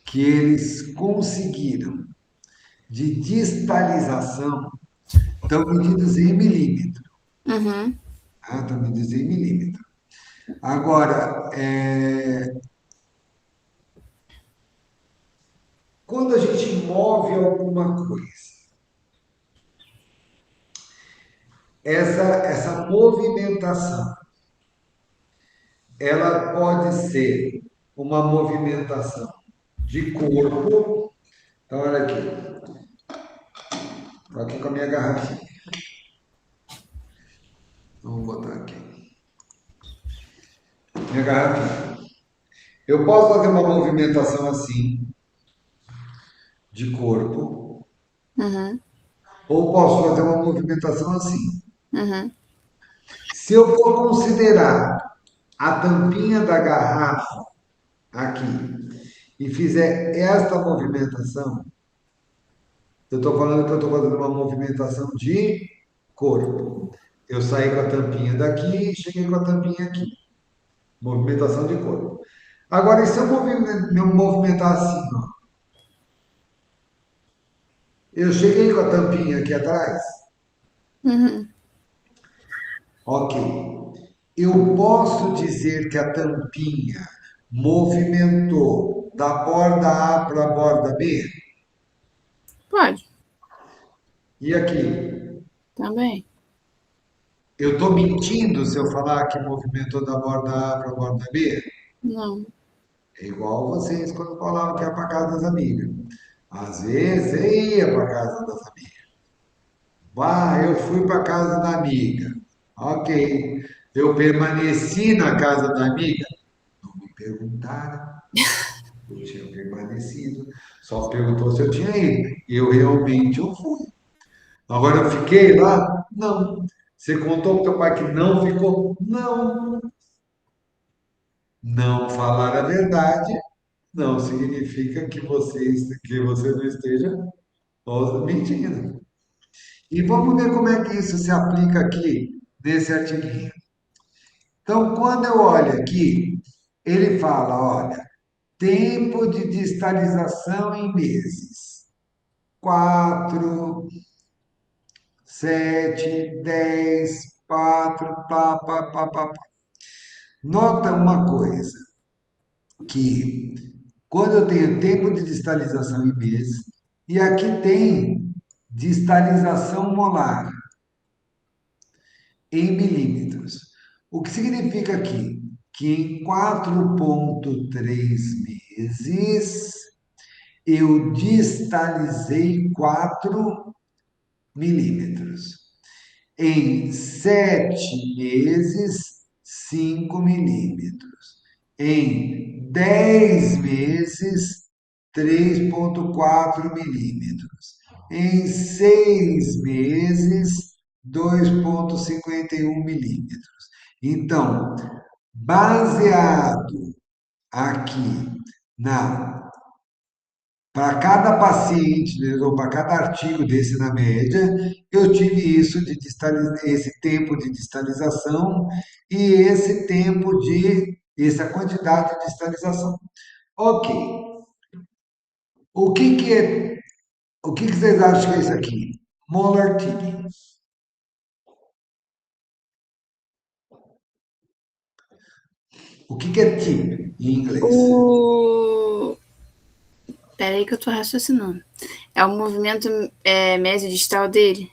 que eles conseguiram de distalização estão medidos em milímetro. Uhum. Tá? Estão medidos em milímetro. Agora, quando a gente move alguma coisa, essa movimentação, ela pode ser uma movimentação de corpo. Então, olha aqui, estou aqui com a minha garrafinha. Vamos botar aqui. Minha garrafinha. Eu posso fazer uma movimentação assim, de corpo, Uhum. ou posso fazer uma movimentação assim. Uhum. Se eu for considerar a tampinha da garrafa aqui e fizer esta movimentação, eu estou falando que eu estou fazendo uma movimentação de corpo. Eu saí com a tampinha daqui e cheguei com a tampinha aqui. Movimentação de corpo. Agora, e se eu me movimentar assim, ó? Eu cheguei com a tampinha aqui atrás? Uhum. Ok. Eu posso dizer que a tampinha movimentou da borda A para a borda B? Pode, E aqui? também. Eu estou mentindo se eu falar que movimentou da borda A para a borda B? Não. É igual vocês quando falavam que ia para casa das amigas. Às vezes eu ia para casa das amigas. Bah, eu fui para casa da amiga. Ok. Eu permaneci na casa da amiga. Não me perguntaram. Eu tinha permanecido. Só perguntou se eu tinha ido. Eu fui. Agora eu fiquei lá? Não. Você contou para teu pai que não ficou? Não. Não falar a verdade não significa que você não esteja mentindo. E vamos ver como é que isso se aplica aqui nesse artiguinho. Então, quando eu olho aqui, ele fala, olha, tempo de distalização em meses. 4, 7, 10, 4, pá, pá, pá, pá, pá. Nota uma coisa, que quando eu tenho tempo de distalização em meses, e aqui tem distalização molar em milímetros. O que significa aqui? Que em 4,3 meses eu distalizei 4 milímetros. Em 7 meses, 5 milímetros. Em 10 meses, 3,4 milímetros. Em 6 meses, 2,51 milímetros. Então, baseado aqui na para cada paciente, né, ou para cada artigo desse na média, eu tive esse tempo de distalização e essa quantidade de distalização. Ok. O que que é, o que que vocês acham que é isso aqui? Molar tip. O que que é tip em inglês? O. Peraí que eu tô raciocinando. É o movimento mesodistal dele?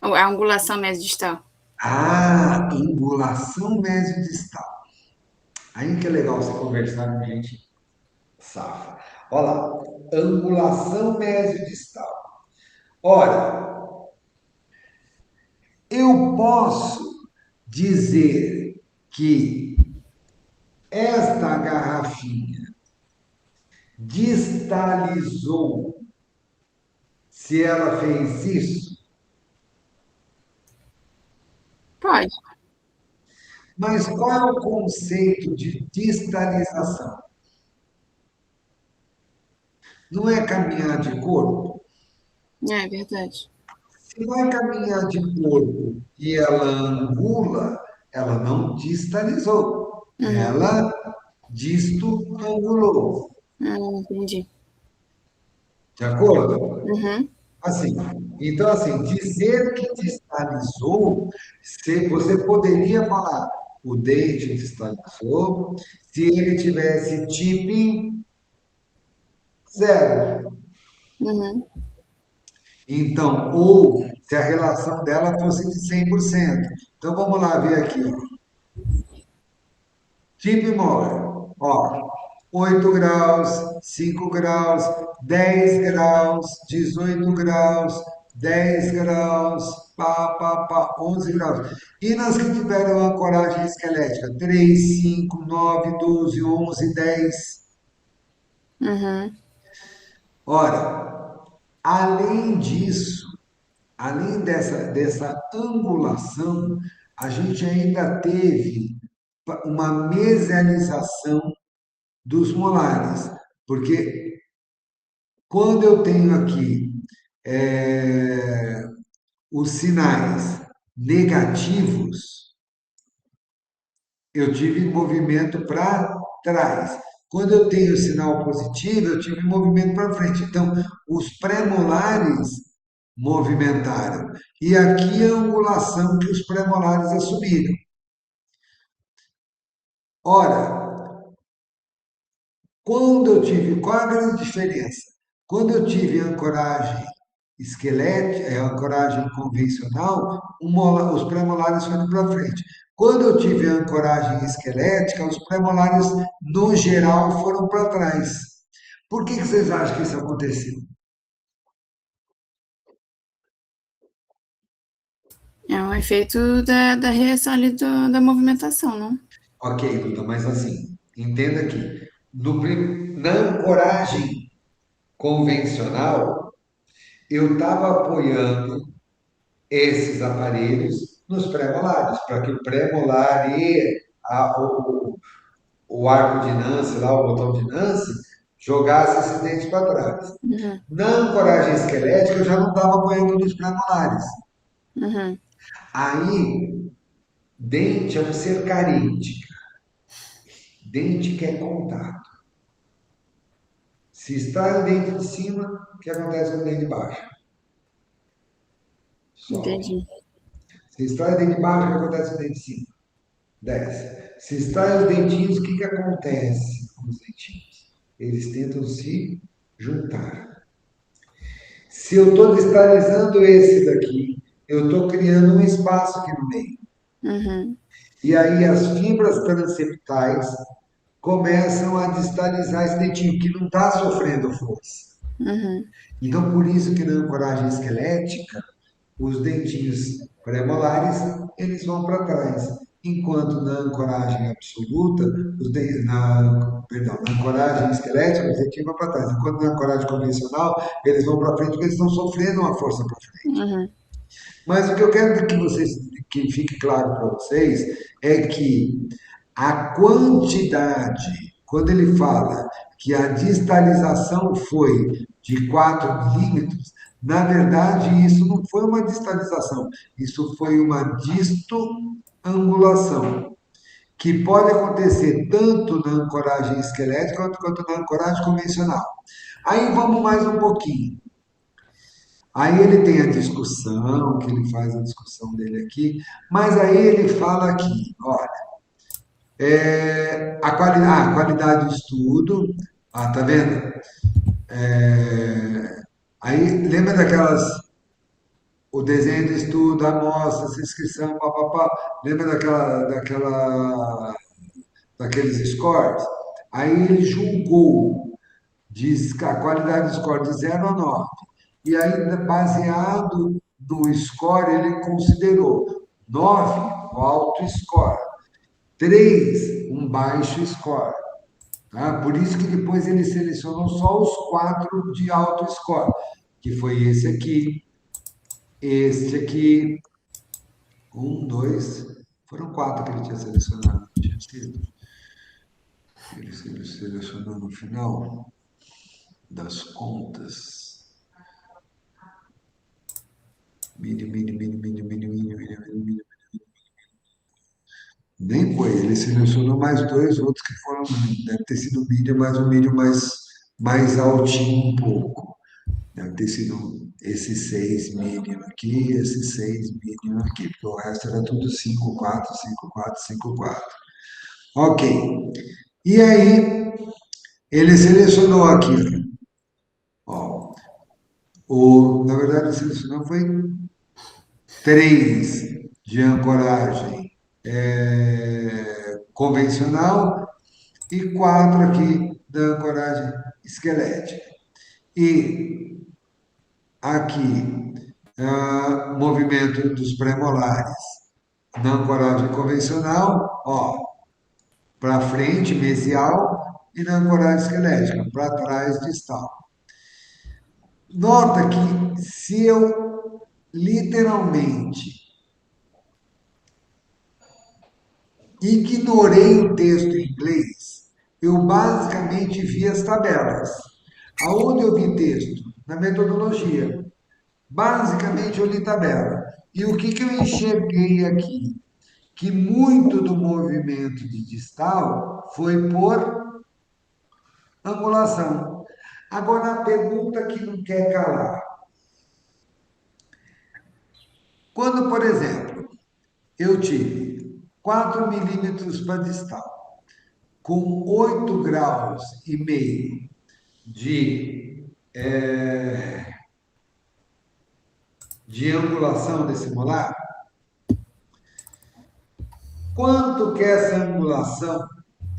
A angulação mesodistal? Ah, angulação mesodistal. Aí que é legal você conversar com gente safa. Olha lá, angulação mesodistal. Ora, eu posso dizer que esta garrafinha distalizou se ela fez isso? Pode. Mas qual é o conceito de distalização? Não é caminhar de corpo? É verdade. Se vai caminhar de corpo e ela angula, ela não distalizou, Uhum. ela disto-angulou. Entendi. De acordo? Uhum. Assim, então, assim, dizer que distalizou, você poderia falar, o dente distalizou, se ele tivesse tipping zero. Uhum. Então, ou se a relação dela fosse de 100%. Então, vamos lá ver aqui. Tip More, ó, 8 graus, 5 graus, 10 graus, 18 graus, 10 graus, 11 graus. E nas que tiveram ancoragem esquelética, 3, 5, 9, 12, 11, 10. Uhum. Ora, além disso, além dessa angulação, a gente ainda teve uma mesialização dos molares, porque quando eu tenho aqui é, os sinais negativos, eu tive movimento para trás. Quando eu tenho sinal positivo, eu tive movimento para frente. Então, os pré-molares movimentaram. E aqui a angulação que os pré-molares assumiram. Ora, quando eu tive, qual a grande diferença? Quando eu tive ancoragem esquelética, ancoragem convencional, os pré-molares foram para frente. Quando eu tive ancoragem esquelética, os pré-molares, no geral, foram para trás. Por que vocês acham que isso aconteceu? É um efeito da reação ali da movimentação, não? Ok, Duda, mas assim, entenda que na ancoragem convencional, eu estava apoiando esses aparelhos nos pré-molares, para que o pré-molar e o arco de Nance, lá, o botão de Nance, jogasse esse dente para trás. Uhum. Na ancoragem esquelética, eu já não estava apoiando nos pré-molares. Uhum. Aí, dente é um ser carente. Dente quer contato. Se extrai o dente de cima, o que acontece com o dente de baixo? Sobe. Entendi. Se extrai o dente de baixo, o que acontece com o dente de cima? Desce. Se extrai os dentinhos, o que que acontece com os dentinhos? Eles tentam se juntar. Se eu estou distalizando esse daqui, eu estou criando um espaço aqui no meio. Uhum. E aí as fibras transeptais começam a distalizar esse dentinho, que não está sofrendo força. Uhum. Então, por isso que na ancoragem esquelética, os dentinhos pré-molares, eles vão para trás. Enquanto na ancoragem absoluta, perdão, na ancoragem esquelética, os dentinhos vão para trás. Enquanto na ancoragem convencional, eles vão para frente porque eles estão sofrendo uma força para frente. Uhum. Mas o que eu quero que vocês, que fique claro para vocês é que a quantidade, quando ele fala que a distalização foi de 4 milímetros, na verdade isso não foi uma distalização, isso foi uma distoangulação, que pode acontecer tanto na ancoragem esquelética quanto na ancoragem convencional. Aí vamos mais um pouquinho. Aí ele tem a discussão, que ele faz a discussão dele aqui, mas aí ele fala aqui, olha, a qualidade do estudo, tá vendo? Aí lembra o desenho do estudo, a amostra, a inscrição, papapá, lembra daqueles scores? Aí ele julgou, diz que a qualidade do score de 0 a 9. E aí, baseado no score, ele considerou 9 o alto score, 3 um baixo score. Tá? Por isso que depois eles selecionam só os quatro de alto score, que foi esse aqui, este aqui, um, dois, foram quatro que ele tinha selecionado, não tinha sido. Ele selecionou no final das contas. Mini, mini, mini, mini, mini, mini, mini, mini, mini. Nem foi, ele selecionou mais dois outros que foram, deve ter sido mídia, mas um mídia mais altinho um pouco. Deve ter sido esse 6 mínimo aqui, esse 6 mínimo aqui, porque o resto era tudo 5-4, 5-4, 5-4. Ok. E aí, ele selecionou aqui, ó, na verdade, ele selecionou foi três de ancoragem convencional e quatro aqui da ancoragem esquelética. E aqui, movimento dos premolares na ancoragem convencional, ó, para frente, mesial, e na ancoragem esquelética, para trás, distal. Nota que se eu literalmente ignorei o texto em inglês, eu basicamente vi as tabelas. Aonde eu vi texto? Na metodologia. Basicamente eu li tabela. E o que, que eu enxerguei aqui? Que muito do movimento de distal foi por angulação. Agora, a pergunta que não quer calar. Quando, por exemplo, eu tive 4 milímetros para distal, com 8 graus e meio de, de angulação desse molar, quanto que essa angulação,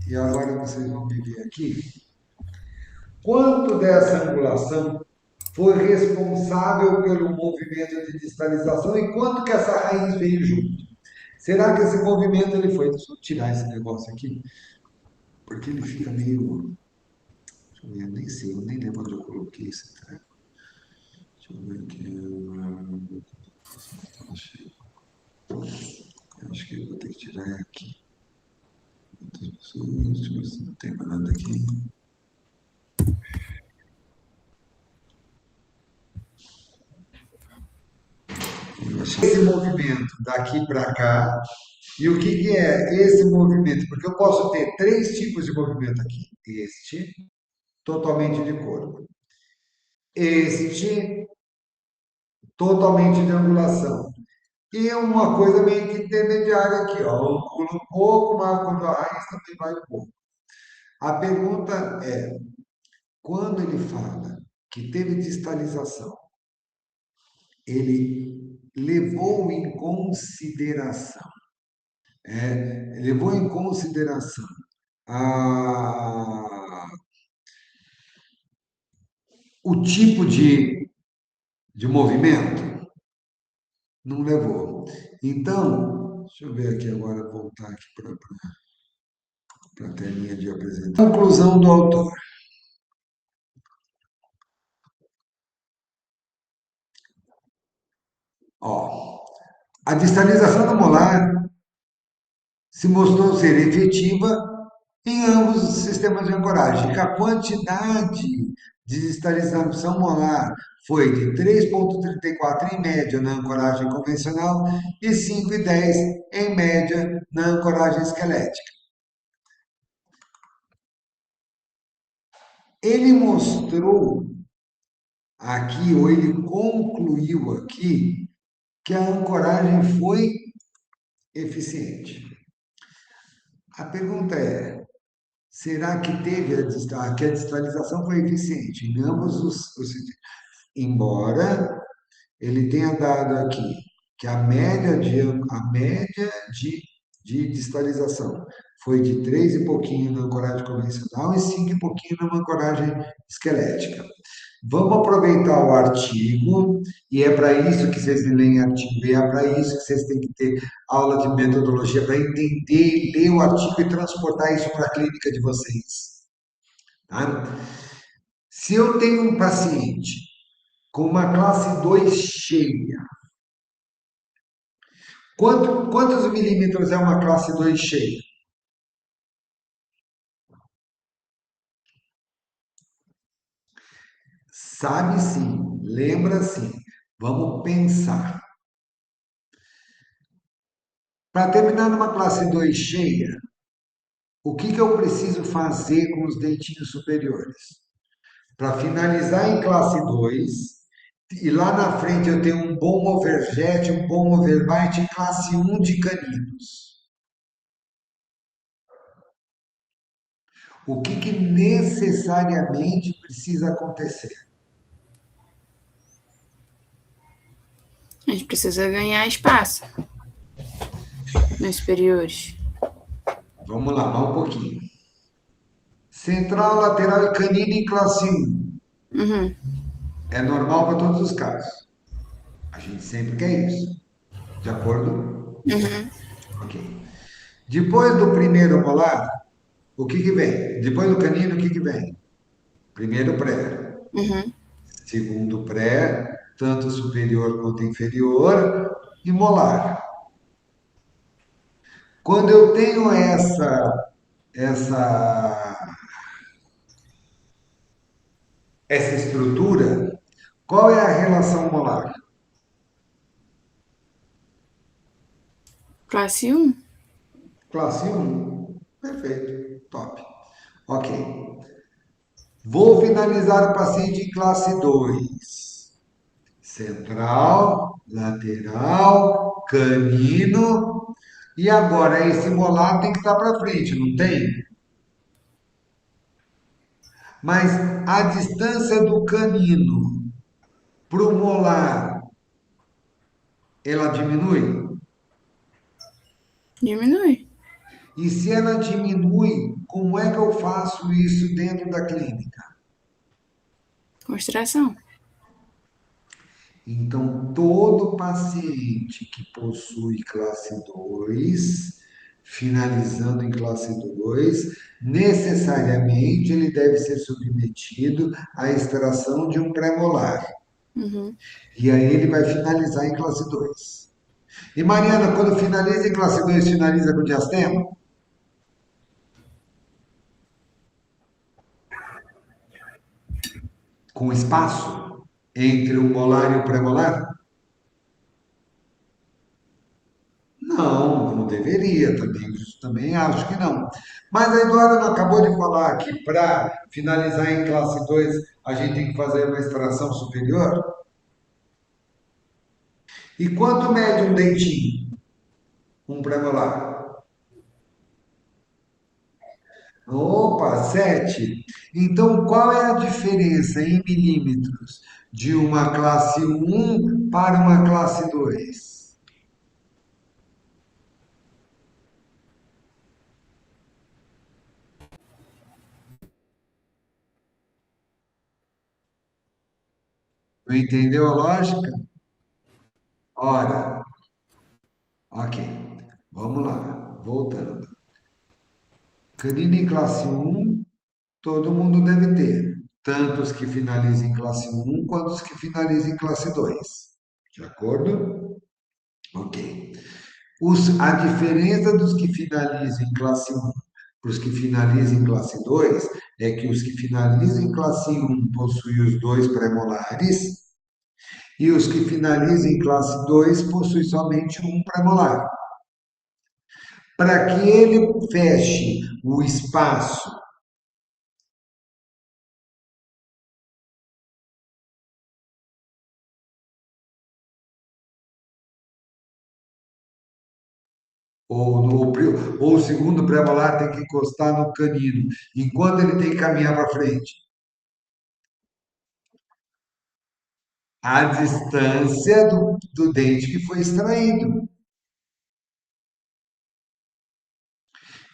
e agora vocês vão me ver aqui, quanto dessa angulação foi responsável pelo movimento de distalização e quanto que essa raiz veio junto? Será que esse movimento ele foi? Deixa eu tirar esse negócio aqui, porque ele fica meio. Deixa eu ver, eu nem sei, eu nem lembro onde eu coloquei esse treco. Deixa eu ver aqui. Eu acho que eu vou ter que tirar aqui. Deixa eu ver se não tem mais nada aqui. Esse movimento daqui para cá, e o que, que é esse movimento? Porque eu posso ter três tipos de movimento aqui. Este, totalmente de corpo. Este, totalmente de angulação. E uma coisa meio que intermediária aqui, ó. Ângulo um pouco, mas quando a raiz também vai um pouco. A pergunta é, quando ele fala que teve distalização, ele levou em consideração a, o tipo de movimento? Não levou. Então, deixa eu ver aqui agora, voltar aqui para a telinha de apresentação. Conclusão do autor. Ó, a distalização do molar se mostrou ser efetiva em ambos os sistemas de ancoragem, que a quantidade de distalização molar foi de 3,34 em média na ancoragem convencional e 5,10 em média na ancoragem esquelética. Ele mostrou aqui, ou ele concluiu aqui, que a ancoragem foi eficiente. A pergunta é, será que que a distalização foi eficiente em ambos os embora ele tenha dado aqui que a média de distalização foi de 3 e pouquinho na ancoragem convencional e 5 e pouquinho na ancoragem esquelética. Vamos aproveitar o artigo, e é para isso que vocês leem artigo, e é para isso que vocês têm que ter aula de metodologia, para entender, ler o artigo e transportar isso para a clínica de vocês. Tá? Se eu tenho um paciente com uma classe 2 cheia, quantos milímetros é uma classe 2 cheia? Sabe sim, lembra sim. Vamos pensar. Para terminar numa classe 2 cheia, o que eu preciso fazer com os dentinhos superiores? Para finalizar em classe 2 e lá na frente eu tenho um bom overjet, um bom overbite em classe um de caninos. O que necessariamente precisa acontecer? A gente precisa ganhar espaço nos superiores. Vamos lá, mais um pouquinho. Central, lateral e canino em classe um. Uhum, É normal para todos os casos. A gente sempre quer isso. De acordo? uhum, Ok. Depois do primeiro molar, o que vem? Depois do canino, o que vem? Primeiro pré. uhum. Segundo pré, tanto superior quanto inferior, e molar. Quando eu tenho essa, essa estrutura, qual é a relação molar? Classe um. Classe um. Perfeito. Top. Ok. Vou finalizar o paciente em classe 2. Central, lateral, canino. E agora esse molar tem que estar para frente, não tem? Mas a distância do canino para o molar, ela diminui? Diminui. E se ela diminui, como é que eu faço isso dentro da clínica? Constração. Então, todo paciente que possui classe 2, finalizando em classe 2, necessariamente ele deve ser submetido à extração de um premolar. Uhum. E aí ele vai finalizar em classe 2. E Mariana, quando finaliza em classe 2, finaliza com diastema? Com espaço entre o molar e o premolar? Não, não deveria também, isso também acho que não. Mas a Eduarda não acabou de falar que para finalizar em classe 2 a gente tem que fazer uma extração superior? E quanto mede um dentinho? Um premolar? Opa, 7. Então, qual é a diferença em milímetros de uma classe um para uma classe 2? Não entendeu a lógica? Ora, ok, vamos lá, voltando. Canino em classe um, todo mundo deve ter. Tanto os que finalizam em classe um quanto os que finalizam em classe 2. De acordo? Ok. A diferença dos que finalizam em classe um para os que finalizam em classe 2 é que os que finalizam em classe um possuem os dois premolares e os que finalizam em classe 2 possuem somente um premolar. Para que ele feche o espaço ou o segundo pré-molar tem que encostar no canino, enquanto ele tem que caminhar para frente. A distância do dente que foi extraído.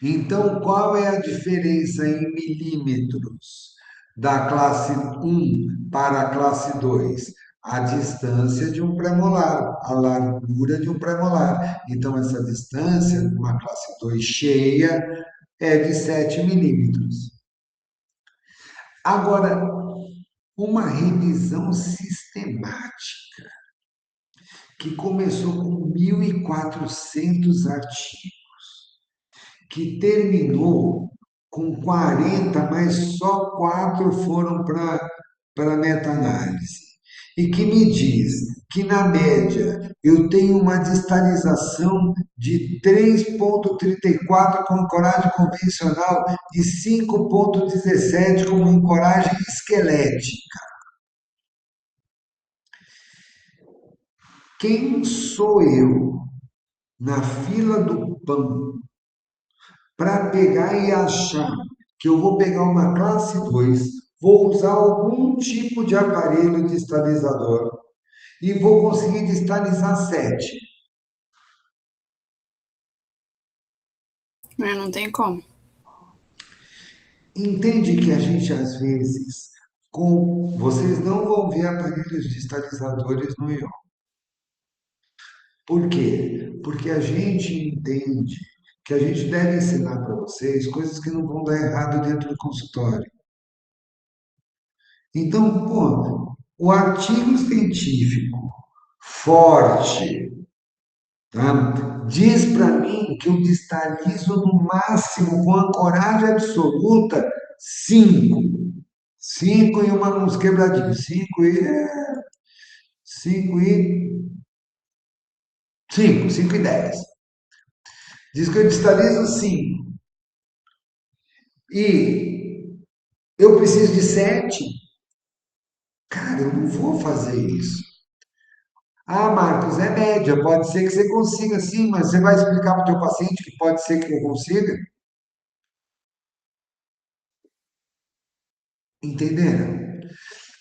Então, qual é a diferença em milímetros Da classe um para a classe 2, a distância de um premolar, a largura de um premolar. Então, essa distância, uma classe 2 cheia, é de 7 milímetros. Agora, uma revisão sistemática, que começou com 1.400 artigos, que terminou com 40, mas só 4 foram para meta-análise. E que me diz que, na média, eu tenho uma distalização de 3,34 com ancoragem convencional e 5,17 com ancoragem esquelética. Quem sou eu na fila do pão para pegar e achar que eu vou pegar uma classe 2, vou usar algum tipo de aparelho distalizador e vou conseguir distalizar 7? Mas não tem como. Entende que a gente, às vezes, vocês não vão ver aparelhos distalizadores no ION. Por quê? Porque a gente entende que a gente deve ensinar para vocês coisas que não vão dar errado dentro do consultório. Então, pô, o artigo científico forte, tá? Diz para mim que eu distalizo no máximo com ancoragem absoluta 5. 5 e uns quebradinhos. 5 e 10. Diz que eu distalizo 5. E eu preciso de 7. Cara, eu não vou fazer isso. Ah, Marcos, é média. Pode ser que você consiga sim, mas você vai explicar para o teu paciente que pode ser que eu consiga? Entenderam?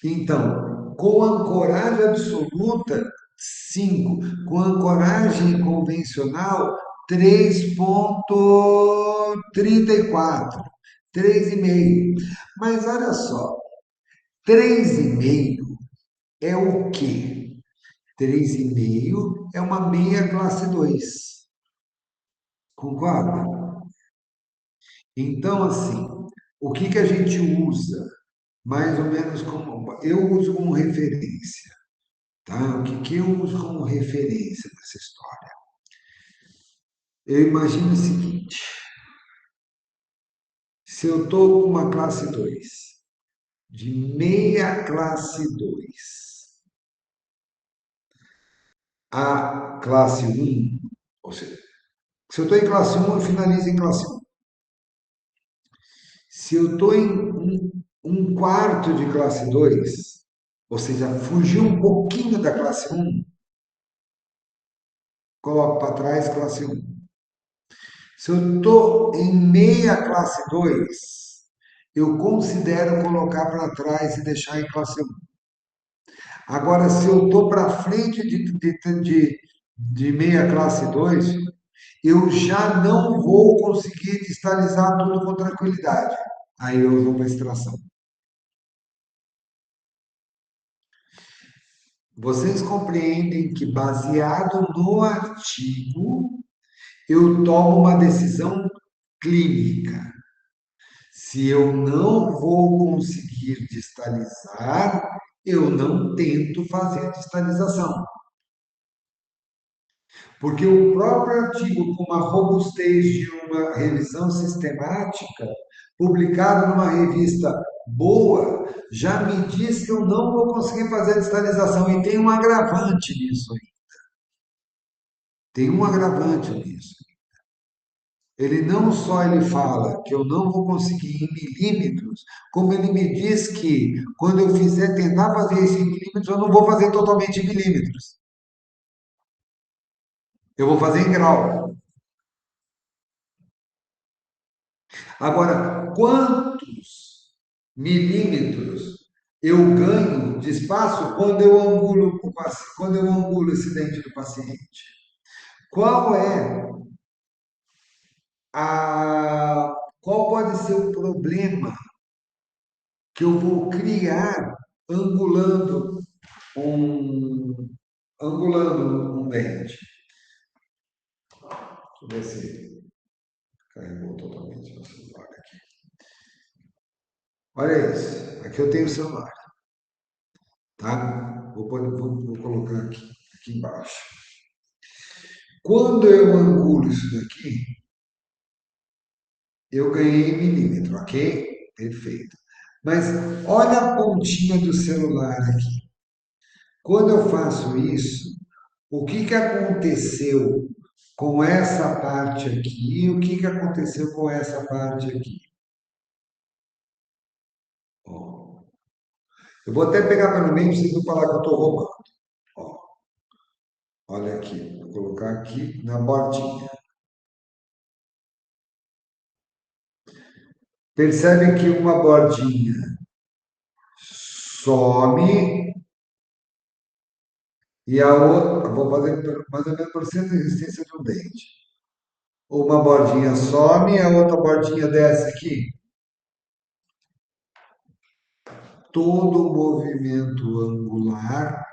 Então, com ancoragem absoluta, 5. Com ancoragem convencional, 3,34. 3,5. Mas olha só, 3,5 é o quê? 3,5 é uma meia classe 2. Concorda? Então, assim, o que que a gente usa? Mais ou menos como. Eu uso como referência, tá? O que que eu uso como referência nessa história? Eu imagino o seguinte: se eu estou com uma classe 2, de meia classe 2 a classe um, ou seja, se eu estou em classe um, eu finalizo em classe um. Se eu estou em um quarto de classe 2, ou seja, fugiu um pouquinho da classe um, coloco para trás classe um. Se eu estou em meia classe 2, eu considero colocar para trás e deixar em classe um. Agora, se eu estou para frente de meia classe 2, eu já não vou conseguir distalizar tudo com tranquilidade. Aí eu vou para a extração. Vocês compreendem que, baseado no artigo, eu tomo uma decisão clínica. Se eu não vou conseguir distalizar, eu não tento fazer distalização. Porque o próprio artigo, com uma robustez de uma revisão sistemática, publicado numa revista boa, já me diz que eu não vou conseguir fazer a distalização. E tem um agravante nisso aí. Tem um agravante nisso. Ele não só ele fala que eu não vou conseguir em milímetros, como ele me diz que quando eu fizer tentar fazer isso em milímetros, eu não vou fazer totalmente em milímetros. Eu vou fazer em grau. Agora, quantos milímetros eu ganho de espaço quando eu angulo quando eu angulo esse dente do paciente? Qual é qual pode ser o problema que eu vou criar angulando um, angulando um dente. Deixa eu ver se carregou totalmente o celular aqui. Olha isso. Aqui eu tenho o celular, tá? Vou colocar aqui embaixo. Quando eu angulo isso daqui, eu ganhei em milímetro, ok? Perfeito. Mas olha a pontinha do celular aqui. Quando eu faço isso, o que que aconteceu com essa parte aqui e o que que aconteceu com essa parte aqui? Ó, eu vou até pegar pelo meio para vocês não falar que eu estou roubando. Ó, olha aqui, vou colocar aqui na bordinha. Percebe que uma bordinha some e a outra, vou fazer mais ou menos por cento de resistência de um dente. Uma bordinha some, a outra bordinha desce aqui. Todo movimento angular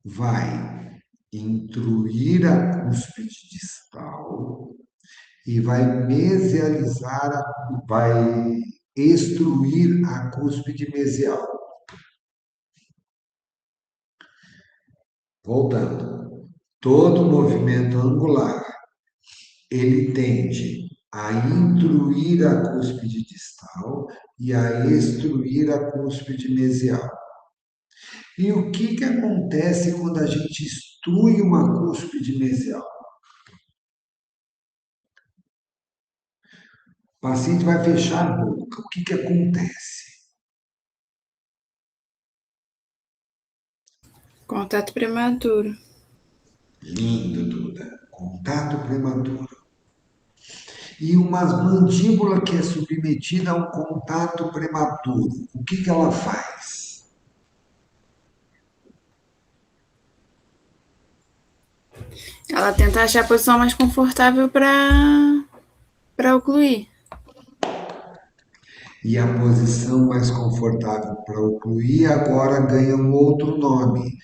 vai intruir a cúspide distal e vai mesializar, vai extruir a cúspide mesial. Voltando, todo movimento angular ele tende a intruir a cúspide distal e a extruir a cúspide mesial. E o que que acontece quando a gente extrui uma cúspide mesial? O paciente vai fechar a boca. O que que acontece? Contato prematuro. Lindo, Duda. Contato prematuro. E uma mandíbula que é submetida a um contato prematuro. O que que ela faz? Ela tenta achar a posição mais confortável para ocluir. E a posição mais confortável para ocluir agora ganha um outro nome.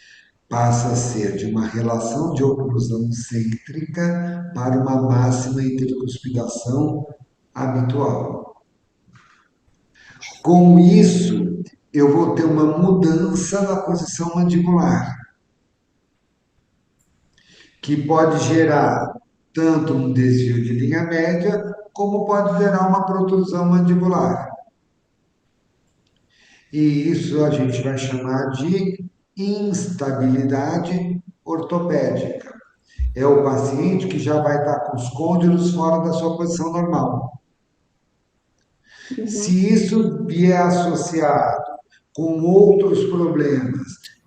Passa a ser de uma relação de oclusão cêntrica para uma máxima intercuspidação habitual. Com isso, eu vou ter uma mudança na posição mandibular, que pode gerar tanto um desvio de linha média, como pode gerar uma protrusão mandibular. E isso a gente vai chamar de instabilidade ortopédica. É o paciente que já vai estar com os côndilos fora da sua posição normal. Se Uhum. isso vier associado com outros problemas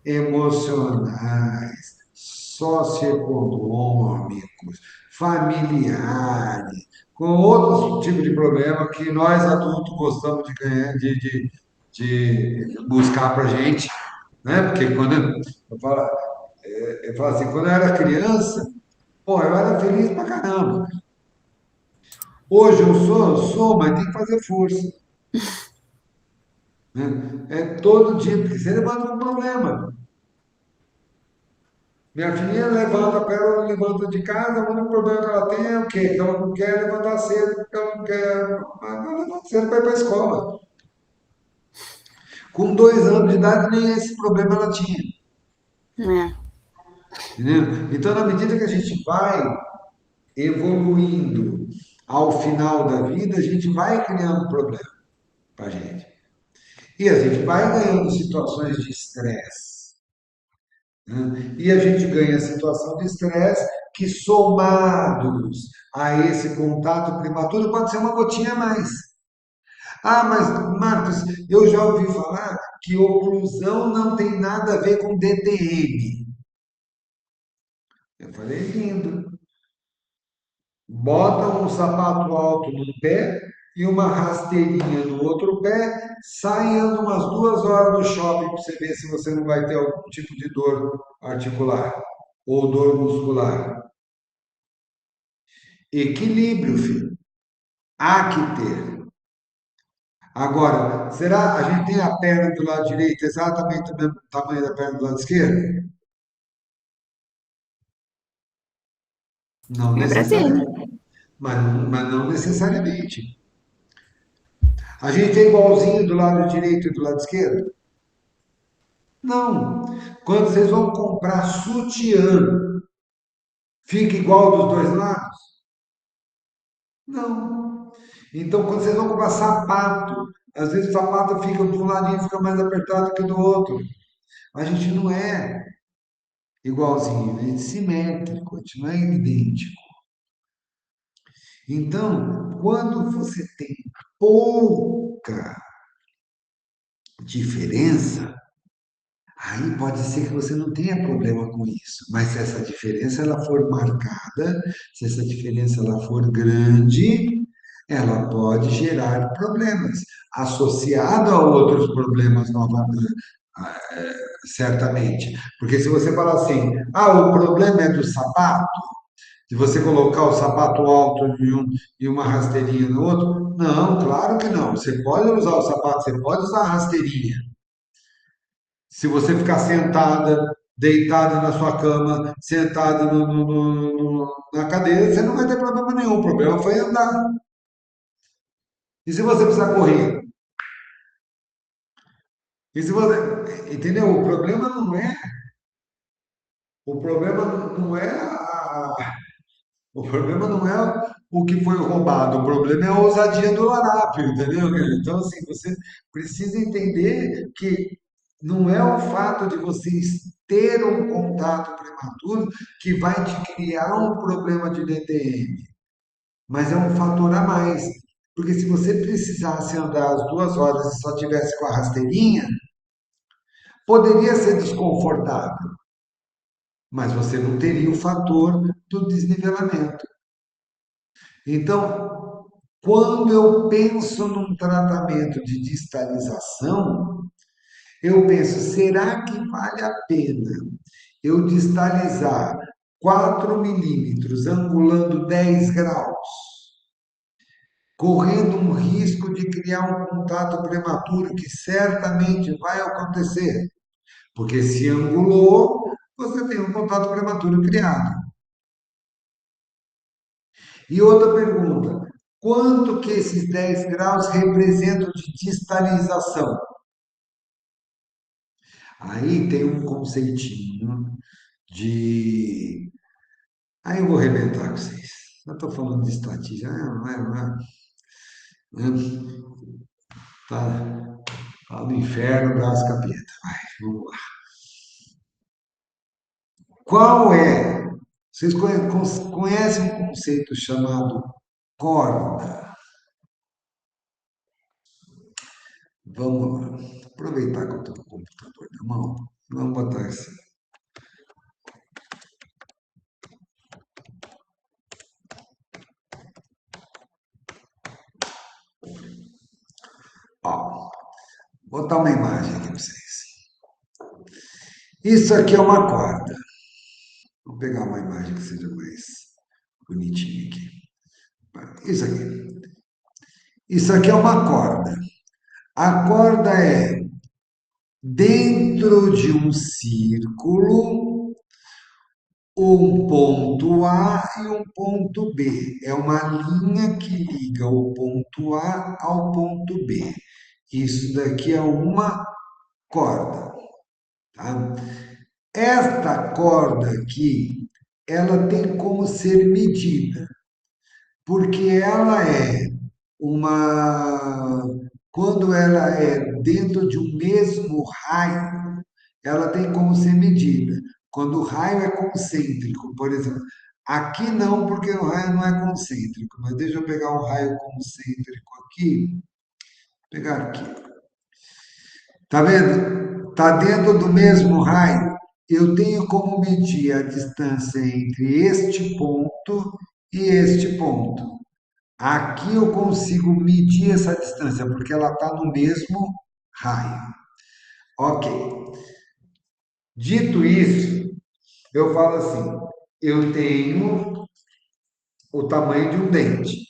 emocionais, socioeconômicos, familiares, com outros tipos de problema que nós adultos gostamos de ganhar, de buscar para a gente, né? Porque quando eu falo assim, quando eu era criança, pô, eu era feliz pra caramba. Hoje eu sou, mas tem que fazer força, né? É todo dia, porque você levanta um problema. Minha filhinha levanta, a ela levanta de casa, o único problema que ela tem é o quê? Que ela não quer levantar cedo, porque ela não quer, mas ela levanta cedo para ir para a escola. Com 2 anos de idade, nem esse problema ela tinha. É. Entendeu? Então, na medida que a gente vai evoluindo ao final da vida, a gente vai criando problema para a gente. E a gente vai ganhando situações de estresse, né? E a gente ganha situação de estresse que, somados a esse contato prematuro, pode ser uma gotinha a mais. Ah, mas Marcos, eu já ouvi falar que oclusão não tem nada a ver com DTM. Eu falei, lindo. Bota um sapato alto num pé e uma rasteirinha no outro pé, sai e anda umas 2 horas no shopping para você ver se você não vai ter algum tipo de dor articular ou dor muscular. Equilíbrio, filho. Há que ter. Agora, será a gente tem a perna do lado direito exatamente do mesmo tamanho da perna do lado esquerdo? Não É pra ter, né? necessariamente. Mas não necessariamente. A gente é igualzinho do lado direito e do lado esquerdo? Não. Quando vocês vão comprar sutiã, fica igual dos dois lados? Não. Então, quando vocês vão comprar sapato, às vezes o sapato fica de um ladinho fica mais apertado que do outro. A gente não é igualzinho, a gente é simétrico, a gente não é idêntico. Então, quando você tem pouca diferença, aí pode ser que você não tenha problema com isso, mas se essa diferença ela for marcada, se essa diferença ela for grande, ela pode gerar problemas, associado a outros problemas novamente, certamente. Porque se você falar assim, o problema é do sapato, de você colocar o sapato alto e uma rasteirinha no outro, não, claro que não. Você pode usar o sapato, você pode usar a rasteirinha. Se você ficar sentada, deitada na sua cama, sentada na cadeira, você não vai ter problema nenhum. O problema foi andar. E se você precisar correr? E se você, entendeu? O problema não é o problema não é o que foi roubado, o problema é a ousadia do larápio, entendeu, cara? Então, assim, você precisa entender que não é o fato de vocês ter um contato prematuro que vai te criar um problema de DTM, mas é um fator a mais. Porque se você precisasse andar as 2 horas e só tivesse com a rasteirinha, poderia ser desconfortável, mas você não teria o fator do desnivelamento. Então, quando eu penso num tratamento de distalização, eu penso, será que vale a pena eu distalizar 4 milímetros, angulando 10 graus, correndo um risco de criar um contato prematuro que certamente vai acontecer? Porque se angulou, você tem um contato prematuro criado. E outra pergunta, quanto que esses 10 graus representam de distalização? Aí tem um conceitinho de. Aí eu vou arrebentar com vocês. Eu estou falando de estatística, tá, tá no inferno das capeta. Vai, vamos lá. Qual é? Vocês conhecem um conceito chamado corda? Vamos lá. Aproveitar que eu estou com o computador na mão. Vamos botar assim. Ó, vou botar uma imagem aqui para vocês. Isso aqui é uma corda. Vou pegar uma imagem que seja mais bonitinha aqui. Isso aqui. Isso aqui é uma corda. A corda é dentro de um círculo, um ponto A e um ponto B. É uma linha que liga o ponto A ao ponto B. Isso daqui é uma corda, tá? Esta corda aqui, ela tem como ser medida, porque ela é uma. Quando ela é dentro de um mesmo raio, ela tem como ser medida. Quando o raio é concêntrico, por exemplo. Aqui não, porque o raio não é concêntrico, mas deixa eu pegar um raio concêntrico aqui. Vou pegar aqui. Tá vendo? Tá dentro do mesmo raio. Eu tenho como medir a distância entre este ponto e este ponto. Aqui eu consigo medir essa distância, porque ela está no mesmo raio. Ok. Dito isso, eu falo assim: eu tenho o tamanho de um dente.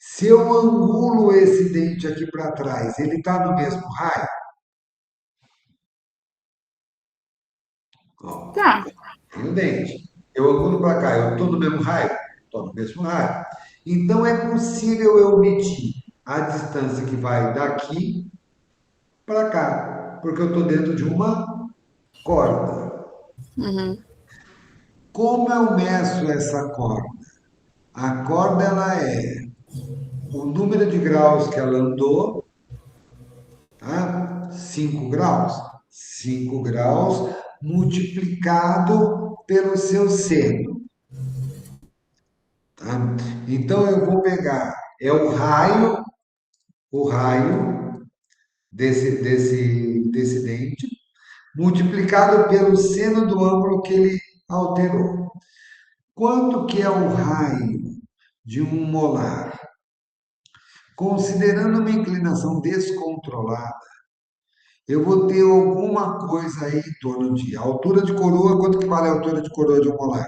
Se eu angulo esse dente aqui para trás, ele está no mesmo raio? Ó, Tá. tem o dente. Eu angulo para cá, eu estou no mesmo raio? Estou no mesmo raio. Então é possível eu medir a distância que vai daqui para cá, porque eu estou dentro de uma corda. Uhum. Como eu meço essa corda? A corda ela é o número de graus que ela andou, tá? 5 graus. 5 graus multiplicado pelo seu seno, tá? Então eu vou pegar o raio desse dente, multiplicado pelo seno do ângulo que ele alterou. Quanto que é o raio de um molar? Considerando uma inclinação descontrolada, eu vou ter alguma coisa aí em torno de altura de coroa. Quanto que vale a altura de coroa de um molar?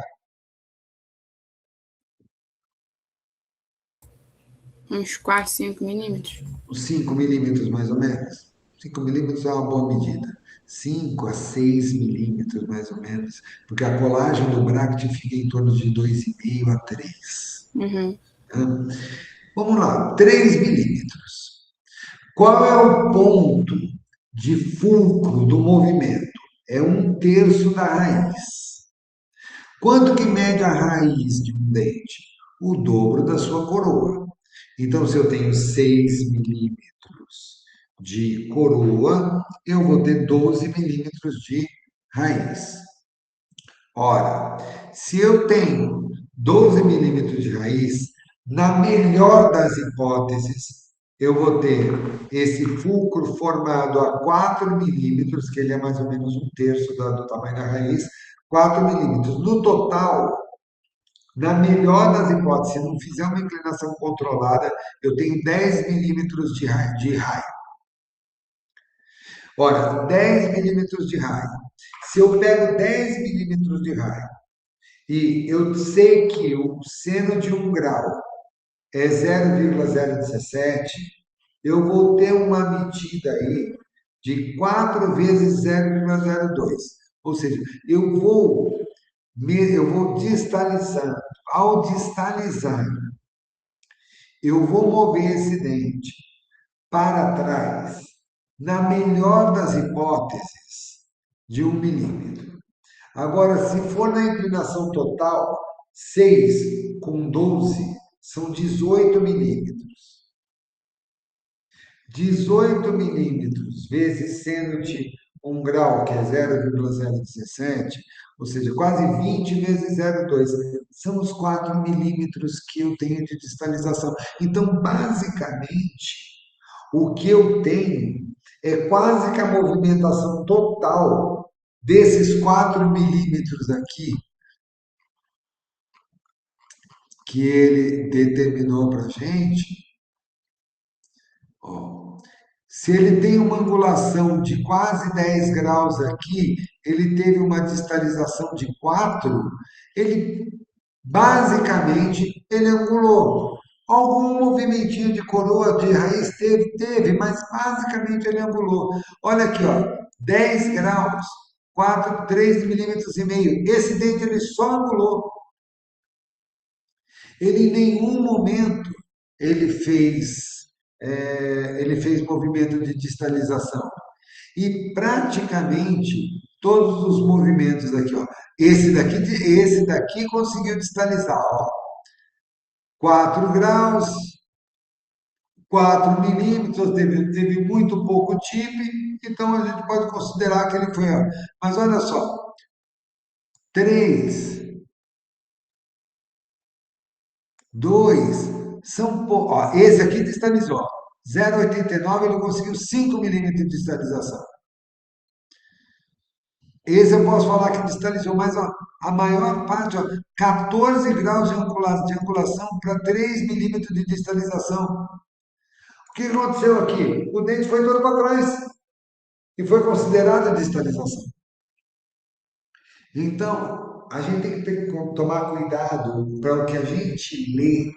Uns 4, 5 milímetros. Uns 5 milímetros mais ou menos. 5 milímetros é uma boa medida. 5 a 6 milímetros mais ou menos, porque a colagem do bract fica em torno de 2,5 a 3. Uhum. Vamos lá, 3 milímetros. Qual é o ponto de fulcro do movimento? É um terço da raiz. Quanto que mede a raiz de um dente? O dobro da sua coroa. Então, se eu tenho 6 milímetros de coroa, eu vou ter 12 milímetros de raiz. Ora, se eu tenho 12 milímetros de raiz, na melhor das hipóteses, eu vou ter esse fulcro formado a 4 milímetros, que ele é mais ou menos um terço do tamanho da raiz, 4 milímetros. No total, na melhor das hipóteses, se não fizer uma inclinação controlada, eu tenho 10 milímetros de raio. Ora, 10 milímetros de raio. Se eu pego 10 milímetros de raio e eu sei que o seno de 1 grau é 0,017, eu vou ter uma medida aí de 4 vezes 0,02. Ou seja, eu vou distalizando. Ao distalizar, eu vou mover esse dente para trás, na melhor das hipóteses, de 1 milímetro. Agora, se for na inclinação total, 6 com 12 são 18 milímetros. 18 milímetros vezes seno de 1 grau, que é 0,017, ou seja, quase 20 vezes 0,2, são os 4 milímetros que eu tenho de distalização. Então, basicamente, o que eu tenho é quase que a movimentação total desses 4 milímetros aqui que ele determinou para a gente. Ó, se ele tem uma angulação de quase 10 graus aqui, ele teve uma distalização de 4. Ele basicamente ele angulou. Algum movimentinho de coroa de raiz teve, mas basicamente ele angulou. Olha aqui, ó, 10 graus, 4, 3 milímetros e meio. Esse dente ele só angulou. Ele em nenhum momento ele fez movimento de distalização. E praticamente todos os movimentos aqui, ó, esse daqui conseguiu distalizar, ó, 4 graus, 4 milímetros, teve muito pouco tip, então a gente pode considerar que ele foi, ó. Mas olha só, 3, 2, esse aqui distalizou. 0,89 ele conseguiu 5 milímetros de distalização. Esse eu posso falar que distalizou, mas ó, a maior parte, ó, 14 graus de angulação para 3 milímetros de distalização. O que aconteceu aqui? O dente foi todo para trás e foi considerada distalização. Então, a gente tem que tomar cuidado para o que a gente lê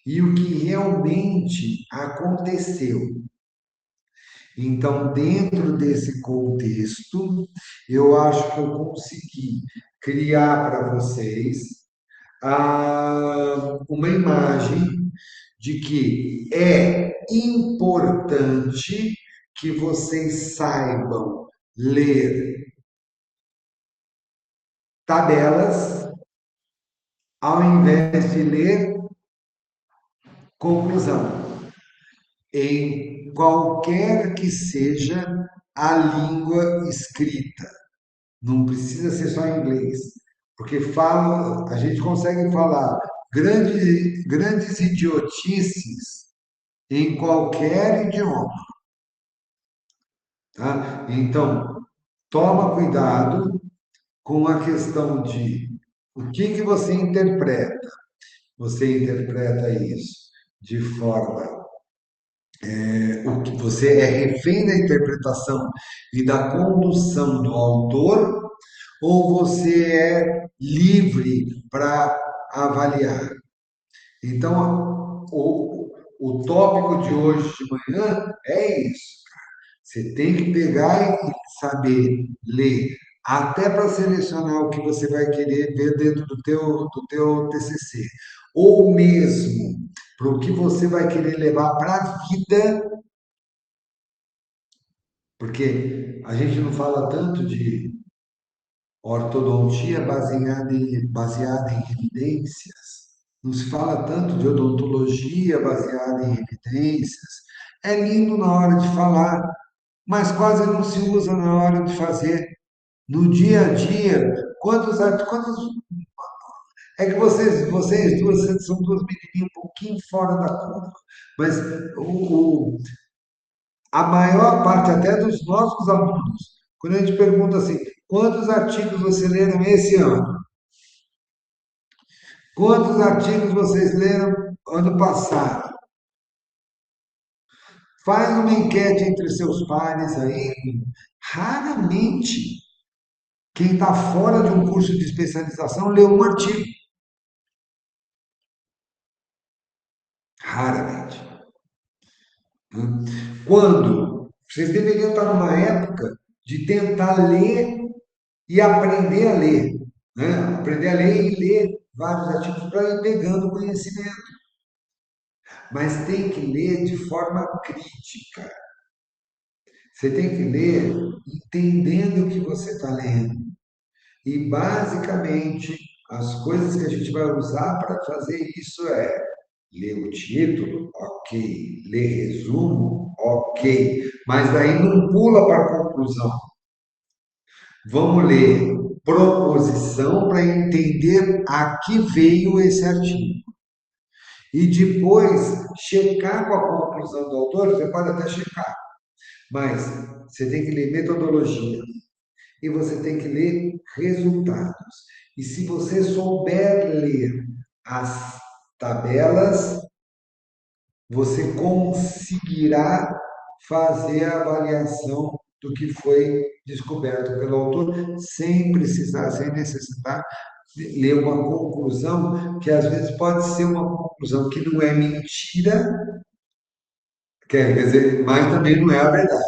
e o que realmente aconteceu. Então, dentro desse contexto, eu acho que eu consegui criar para vocês uma imagem de que é importante que vocês saibam ler tabelas ao invés de ler conclusão, em qualquer que seja a língua escrita. Não precisa ser só em inglês, porque fala, a gente consegue falar grandes idiotices em qualquer idioma, tá? Então, toma cuidado com a questão de o que você interpreta. Você interpreta isso de forma o que você é refém da interpretação e da condução do autor, ou você é livre para avaliar. Então, o tópico de hoje de manhã é isso. Você tem que pegar e saber ler, até para selecionar o que você vai querer ver dentro do teu TCC. Ou mesmo para o que você vai querer levar para a vida, porque a gente não fala tanto de ortodontia baseada em evidências, não se fala tanto de odontologia baseada em evidências. É lindo na hora de falar, mas quase não se usa na hora de fazer. No dia a dia, quantos é que vocês duas são duas menininhas um pouquinho fora da curva, mas a maior parte até dos nossos alunos, quando a gente pergunta assim, quantos artigos vocês leram esse ano? Quantos artigos vocês leram ano passado? Faz uma enquete entre seus pares aí. Raramente quem está fora de um curso de especialização lê um artigo. Raramente. Quando vocês deveriam estar numa época de tentar ler e aprender a ler, né? Aprender a ler e ler vários artigos para ir pegando conhecimento. Mas tem que ler de forma crítica. Você tem que ler entendendo o que você está lendo. E basicamente as coisas que a gente vai usar para fazer isso é ler o título, ok. Ler resumo, ok. Mas daí não pula para a conclusão. Vamos ler proposição para entender a que veio esse artigo. E depois checar com a conclusão do autor, você pode até checar, mas você tem que ler metodologia e você tem que ler resultados. E se você souber ler as tabelas, você conseguirá fazer a avaliação do que foi descoberto pelo autor, sem precisar, sem necessitar de ler uma conclusão, que às vezes pode ser uma conclusão que não é mentira, quer dizer, mas também não é a verdade.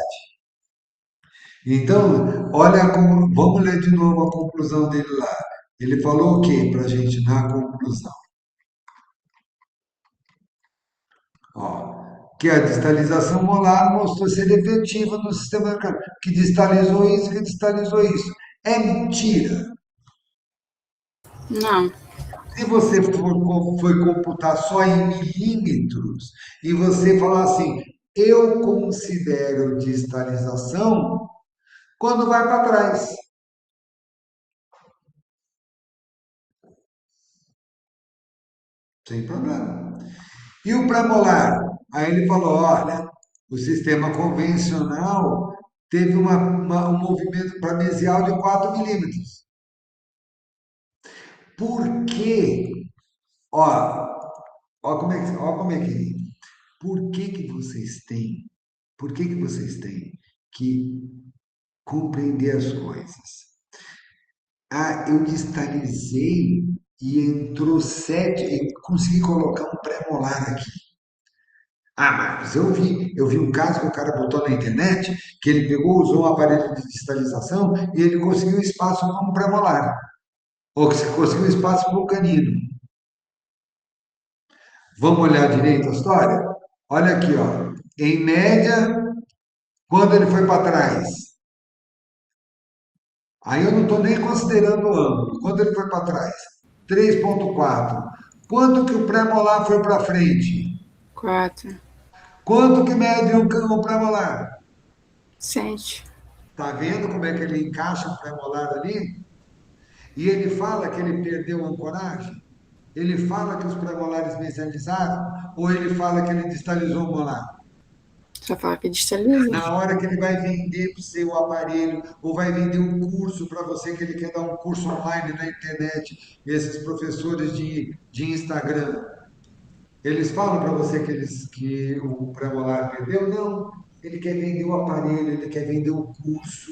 Então, olha como, vamos ler de novo a conclusão dele lá. Ele falou o quê para a gente na conclusão? Ó, que a distalização molar mostrou ser efetiva no sistema que distalizou isso, que distalizou isso. É mentira. Não, Se você foi computar só em milímetros e você falar assim, eu considero distalização quando vai para trás, sem problema. E o premolar? Aí ele falou, olha, o sistema convencional teve um movimento mesial de 4 milímetros. Por quê? Ó, ó como é que. Por que que vocês têm? Por que que vocês têm que compreender as coisas? Ah, eu distalizei. e entrou sete, e consegui colocar um pré-molar aqui. Ah, Marcos, eu vi um caso que o cara botou na internet, que ele pegou, usou um aparelho de distalização e ele conseguiu espaço para um pré-molar, ou que se conseguiu espaço para um canino. Vamos olhar direito a história? Olha aqui, ó. Em média, quando ele foi para trás, aí eu não estou nem considerando o ângulo. Quando ele foi para trás, 3,4. Quanto que o pré-molar foi para frente? 4, Quanto que mede o pré-molar? 7. Tá vendo como é que ele encaixa o pré-molar ali? E ele fala que ele perdeu a ancoragem? Ele fala que os pré-molares mesializaram? Ou ele fala que ele distalizou o molar? Só fala que destabilizou. Na hora que ele vai vender para o seu aparelho, ou vai vender um curso para você, que ele quer dar um curso online na internet, esses professores de Instagram, eles falam para você que o pré-molar perdeu? Não. Ele quer vender o aparelho, ele quer vender o curso.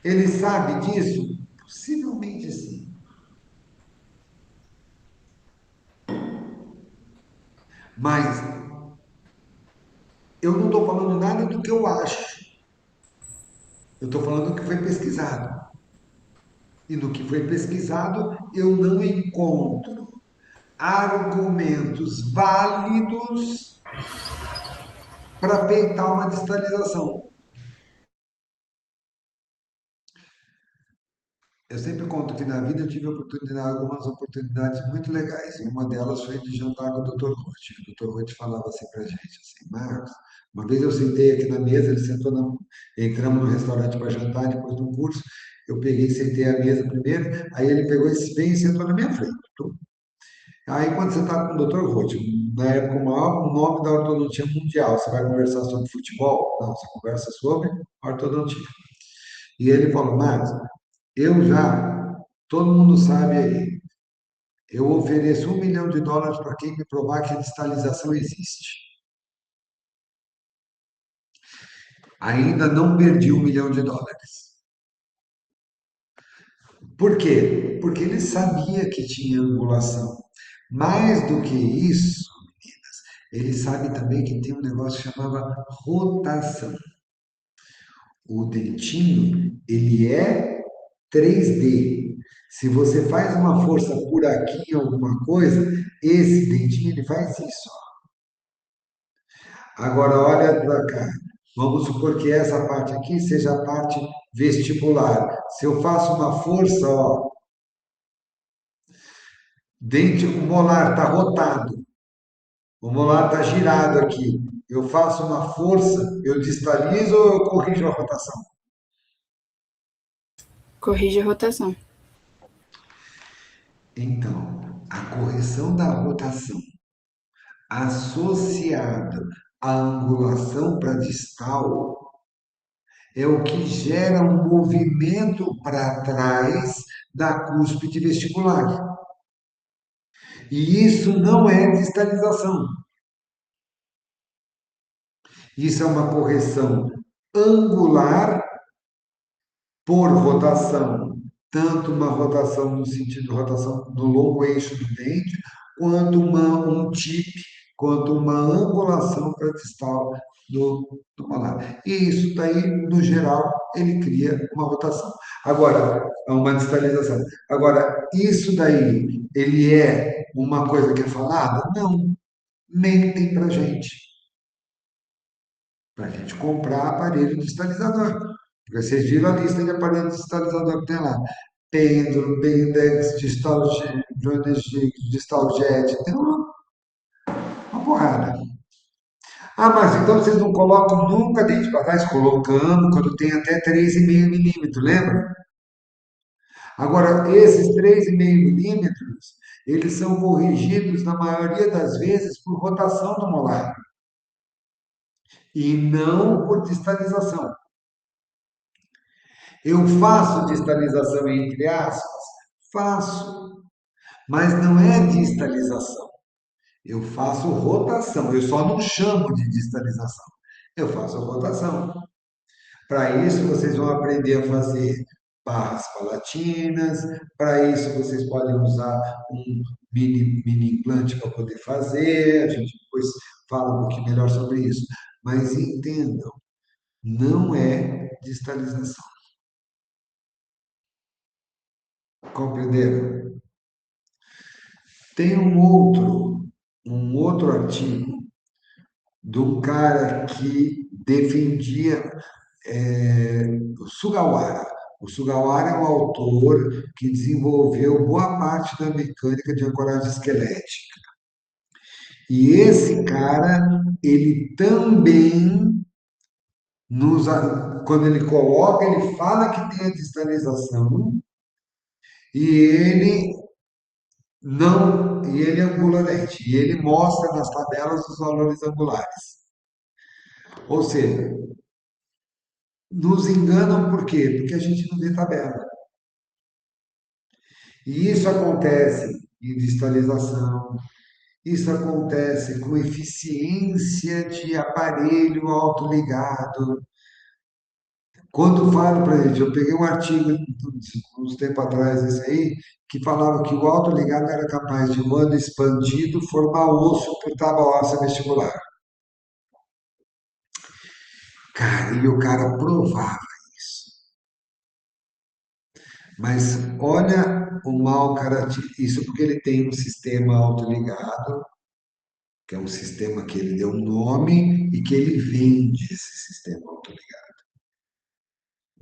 Ele sabe disso? Possivelmente sim. Mas eu não estou falando nada do que eu acho. Eu estou falando do que foi pesquisado. E no que foi pesquisado, eu não encontro argumentos válidos para peitar uma distalização. Eu sempre conto que na vida eu tive algumas oportunidades muito legais. E uma delas foi de jantar com o Dr. Roth. O Dr. Roth falava assim para a gente, assim, Marcos, uma vez eu sentei aqui na mesa, ele sentou entramos no restaurante para jantar, depois de um curso, eu peguei e sentei à mesa primeiro, aí ele pegou esse bem e sentou na minha frente. Aí, quando você está com o Dr. Roth, na época, o maior nome da ortodontia mundial, você vai conversar sobre futebol? Não, você conversa sobre ortodontia. E ele falou, Marcos, todo mundo sabe aí, eu ofereço US$ 1 milhão para quem me provar que a distalização existe. Ainda não perdi US$ 1 milhão. Por quê? Porque ele sabia que tinha angulação. Mais do que isso, ele sabe também que tem um negócio que chamava rotação. O dentinho, ele é 3D. Se você faz uma força por aqui em alguma coisa, esse dentinho ele faz isso. Agora olha para cá. Vamos supor que essa parte aqui seja a parte vestibular. Se eu faço uma força, ó, dente, o molar está rotado, o molar está girado aqui. Eu faço uma força, eu distalizo ou eu corrijo a rotação? Corrige a rotação. Então, a correção da rotação associada à angulação para distal é o que gera um movimento para trás da cúspide vestibular. E isso não é distalização. Isso é uma correção angular por rotação, tanto uma rotação no sentido de rotação do longo eixo do dente, quanto um tip, quanto uma angulação para distal do malar. E isso daí, no geral, ele cria uma rotação. Agora, uma distalização. Agora, isso daí, ele é uma coisa que é falada? Não. Mentem para gente comprar aparelho digitalizador. Porque vocês viram a lista de aparelhos digitalizador que tem lá. Pêndulo, Bendix, Distaljet, tem uma porrada. Ah, mas então vocês não colocam nunca dente para trás? Colocamos quando tem até 3,5 milímetros, lembra? Agora, esses 3,5 milímetros, eles são corrigidos na maioria das vezes por rotação do molar e não por distalização. Eu faço distalização entre aspas? Faço, mas não é distalização. Eu faço rotação, eu só não chamo de distalização. Eu faço rotação. Para isso, vocês vão aprender a fazer barras palatinas. Para isso, vocês podem usar um mini implante para poder fazer. A gente depois fala um pouquinho melhor sobre isso. Mas entendam, não é distalização. Compreenderam? Tem um outro artigo de um cara que defendia o Sugawara. O Sugawara é um autor que desenvolveu boa parte da mecânica de ancoragem esquelética. E esse cara, ele também quando ele coloca, ele fala que tem a distalização e ele é angulorente, e ele mostra nas tabelas os valores angulares. Ou seja, nos enganam por quê? Porque a gente não vê tabela. E isso acontece em distalização, isso acontece com eficiência de aparelho autoligado. Quando falo para eles, eu peguei um artigo uns tempo atrás, esse aí, que falava que o autoligado era capaz de, quando expandido, formar osso por tábua óssea vestibular. Cara, e o cara provava isso. Mas olha o mau caráter, isso porque ele tem um sistema autoligado, que é um sistema que ele deu um nome e que ele vende esse sistema autoligado.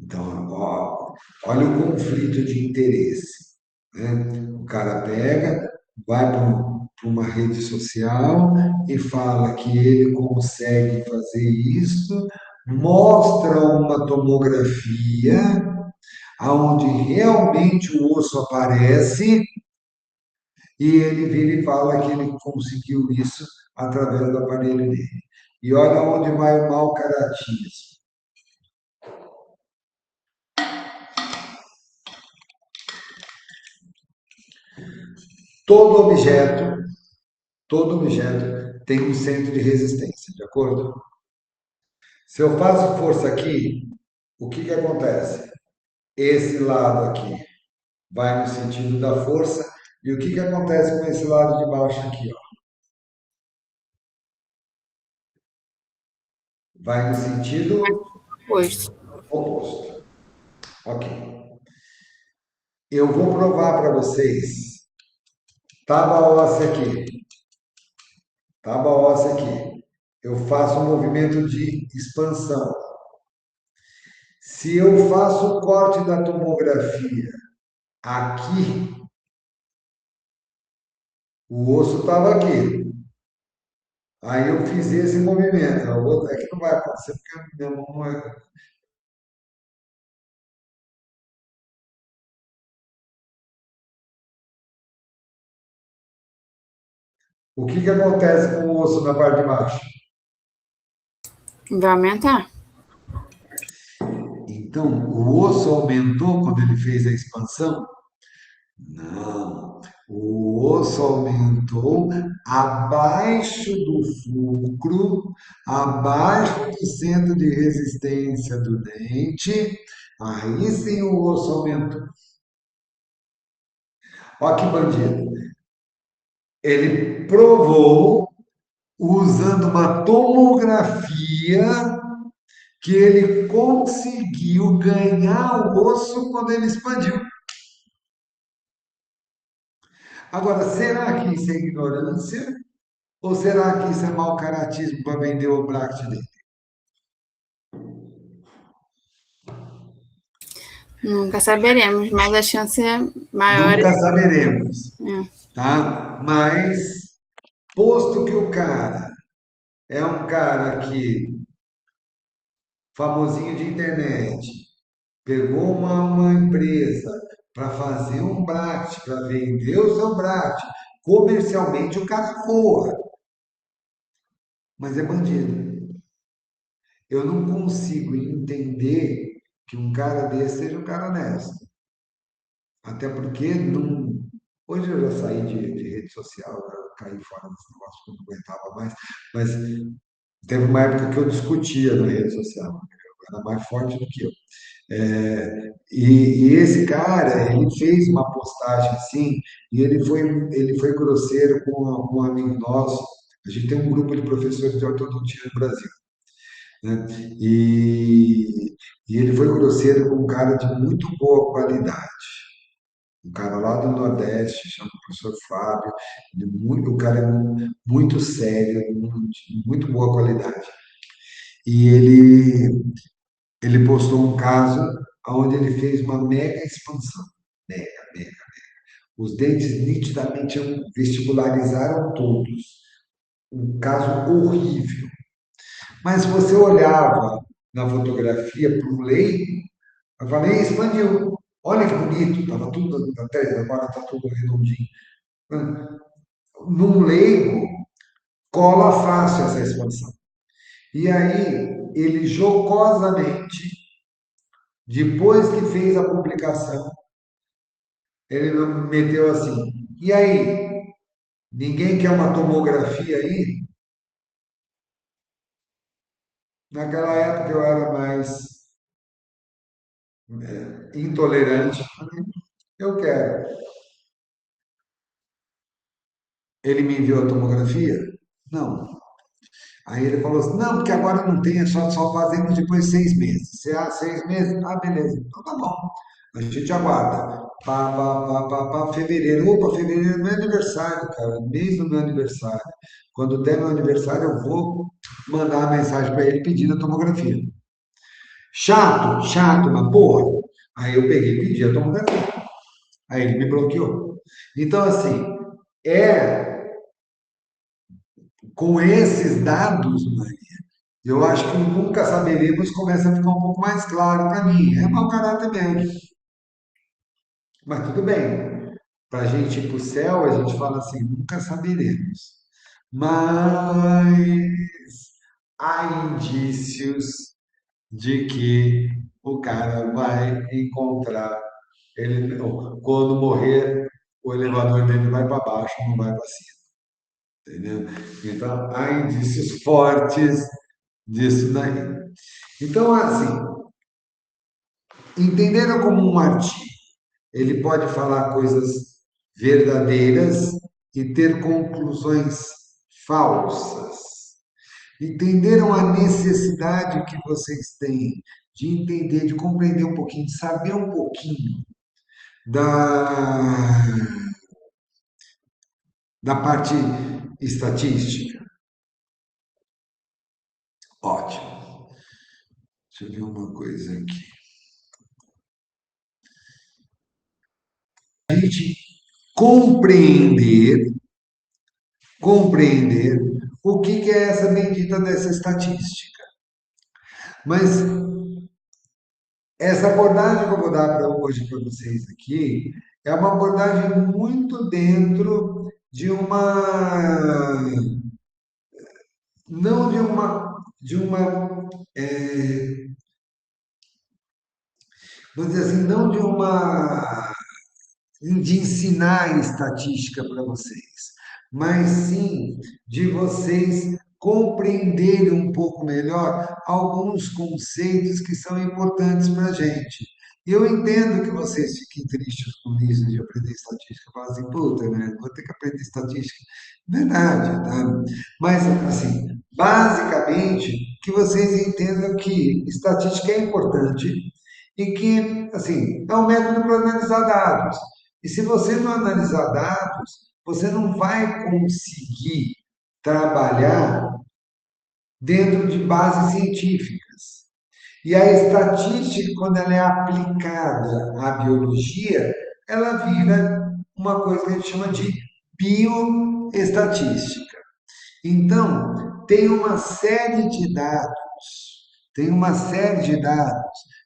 Então, ó, olha o conflito de interesse, né? O cara pega, vai para uma rede social e fala que ele consegue fazer isso, mostra uma tomografia aonde realmente o osso aparece e ele vira e fala que ele conseguiu isso através do aparelho dele. E olha onde vai o mau caratismo. Todo objeto, todo objeto tem um centro de resistência, de acordo? Se eu faço força aqui, o que que acontece? Esse lado aqui vai no sentido da força, e o que que acontece com esse lado de baixo aqui, ó? Vai no sentido Pois. oposto. Ok. Eu vou provar para vocês. Tábua óssea aqui. Tábua óssea aqui. Eu faço um movimento de expansão. Se eu faço o corte da tomografia aqui, o osso estava aqui. Aí eu fiz esse movimento. É que não vai acontecer porque a minha mão não é. O que que acontece com o osso na parte de baixo? Vai aumentar. Então, o osso aumentou quando ele fez a expansão? Não. O osso aumentou abaixo do fulcro, abaixo do centro de resistência do dente. Aí sim o osso aumentou. Olha que bandido. Ele provou, usando uma tomografia, que ele conseguiu ganhar o osso quando ele expandiu. Agora, será que isso é ignorância? Ou será que isso é mau caratismo para vender o bracket dele? Nunca saberemos, mas a chance é maior. Nunca saberemos, É. tá? Mas, posto que o cara é um cara que, famosinho de internet, pegou uma empresa para fazer um bracket, para vender o seu bracket, comercialmente o cara voa, mas é bandido. Eu não consigo entender que um cara desse seja um cara honesto. Até porque não. Hoje eu já saí de rede social, eu caí fora desse negócio que eu não aguentava mais, mas teve uma época que eu discutia na rede social. era mais forte do que eu. E esse cara, ele fez uma postagem assim, e ele foi grosseiro com um amigo nosso. A gente tem um grupo de professores de ortodontia no Brasil, né? E ele foi grosseiro com um cara de muito boa qualidade. Um cara lá do Nordeste, chama o professor Fábio, o cara é muito sério, muito boa qualidade. E ele postou um caso onde ele fez uma mega expansão. Mega, mega. Os dentes nitidamente vestibularizaram todos. Um caso horrível. Mas se você olhava na fotografia para o leigo, eu falei, expandiu. Olha que bonito, estava tudo até agora está tudo redondinho. Num leigo, cola fácil essa expansão. E aí, ele jocosamente, depois que fez a publicação, ele meteu assim: e aí, ninguém quer uma tomografia aí? Naquela época eu era mais intolerante. Eu quero. Ele me enviou a tomografia? Não. Aí ele falou assim: não, porque agora não tem, só fazemos depois de 6 meses. Se há 6 meses, ah, beleza. Então tá bom. A gente aguarda. Fevereiro. Opa, fevereiro é meu aniversário, cara. Mês do meu aniversário. Quando der meu aniversário, eu vou mandar a mensagem para ele pedindo a tomografia. Chato, chato, mas porra. Aí eu peguei e pedi a tomografia. Aí ele me bloqueou. Então, assim, é com esses dados, Maria, eu acho que o nunca saberemos começa a ficar um pouco mais claro para mim. É mau caráter mesmo. Mas tudo bem. Para a gente ir para o céu, a gente fala assim, nunca saberemos. Mas há indícios de que o cara vai encontrar ele, quando morrer, o elevador dele vai para baixo, não vai para cima, entendeu? Então, há indícios fortes disso daí. Então, assim, entenderam como um artigo, ele pode falar coisas verdadeiras e ter conclusões falsas. Entenderam a necessidade que vocês têm de entender, de compreender um pouquinho, de saber um pouquinho da, da parte estatística? Ótimo. Deixa eu ver uma coisa aqui. A gente compreender, compreender o que é essa bendita dessa estatística. Mas essa abordagem que eu vou dar para hoje para vocês aqui é uma abordagem muito dentro de uma, não de uma, vamos dizer assim, não de uma de ensinar estatística para vocês, mas sim de vocês compreenderem um pouco melhor alguns conceitos que são importantes para a gente. E eu entendo que vocês fiquem tristes com isso de aprender estatística, falam assim, puta, né, vou ter que aprender estatística. Verdade, tá? Mas, assim, basicamente, que vocês entendam que estatística é importante e que, assim, é um método para analisar dados. E se você não analisar dados, você não vai conseguir trabalhar dentro de bases científicas. E a estatística, quando ela é aplicada à biologia, ela vira uma coisa que a gente chama de bioestatística. Então, tem uma série de dados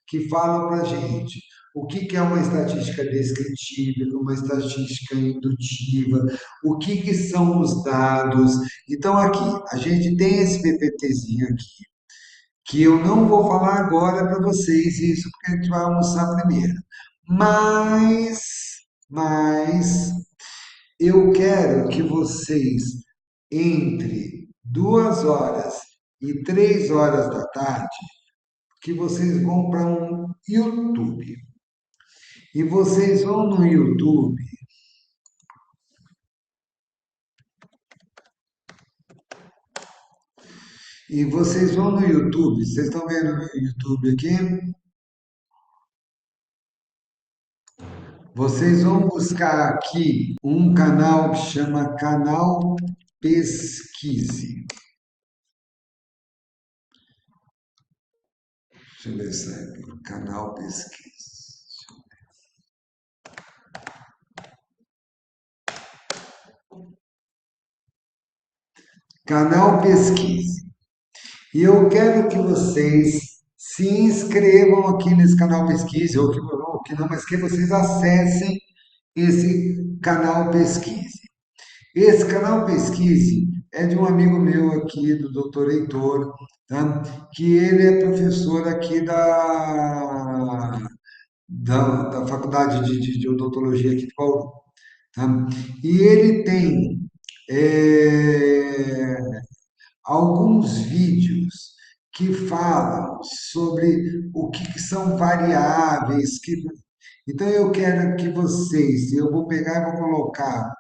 que falam para a gente o que que é uma estatística descritiva, uma estatística indutiva, o que que são os dados. Então, aqui, a gente tem esse PPTzinho aqui, que eu não vou falar agora para vocês isso, porque a gente vai almoçar primeiro. Mas, mas, eu quero que vocês, entre 2 horas e 3 horas da tarde, que vocês vão para um YouTube. E vocês vão no YouTube e vocês vão no YouTube. Vocês estão vendo o YouTube aqui? Vocês vão buscar aqui um canal que chama Canal Pesquise. Deixa eu ver se é aqui. Canal Pesquise. Canal Pesquise. E eu quero que vocês se inscrevam aqui nesse canal Pesquise, ou que não, mas que vocês acessem esse canal Pesquise. Esse canal Pesquise é de um amigo meu aqui, do doutor Heitor, tá? Que ele é professor aqui da Faculdade de Odontologia aqui de Bauru, tá? E ele tem é, alguns vídeos que falam sobre o que são variáveis, então eu quero que vocês, eu vou pegar e vou colocar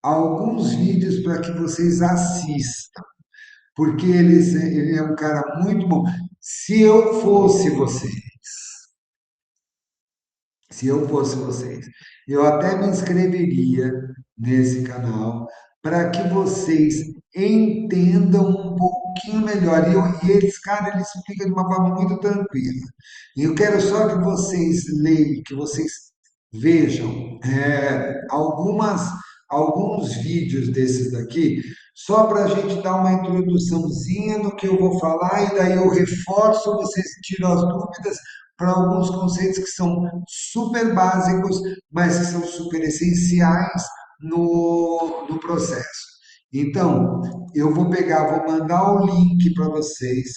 alguns vídeos para que vocês assistam, porque ele é um cara muito bom. Se eu fosse você, se eu fosse vocês, eu até me inscreveria nesse canal para que vocês entendam um pouquinho melhor. E eles, cara, eles explicam de uma forma muito tranquila. E eu quero só que vocês leiam, que vocês vejam alguns vídeos desses daqui, só para a gente dar uma introduçãozinha no que eu vou falar, e daí eu reforço, vocês tiram as dúvidas para alguns conceitos que são super básicos, mas que são super essenciais no processo. Então, eu vou pegar, vou mandar o link para vocês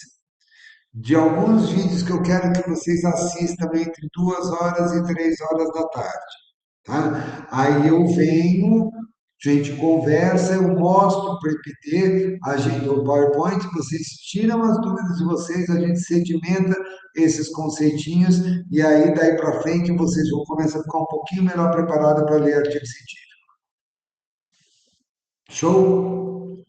de alguns vídeos que eu quero que vocês assistam entre 2 horas e 3 horas da tarde, tá? Aí eu venho, a gente conversa, eu mostro o PPT, o PowerPoint, vocês tiram as dúvidas de vocês, a gente sedimenta esses conceitinhos e aí daí para frente vocês vão começar a ficar um pouquinho melhor preparado para ler artigo científico. Show?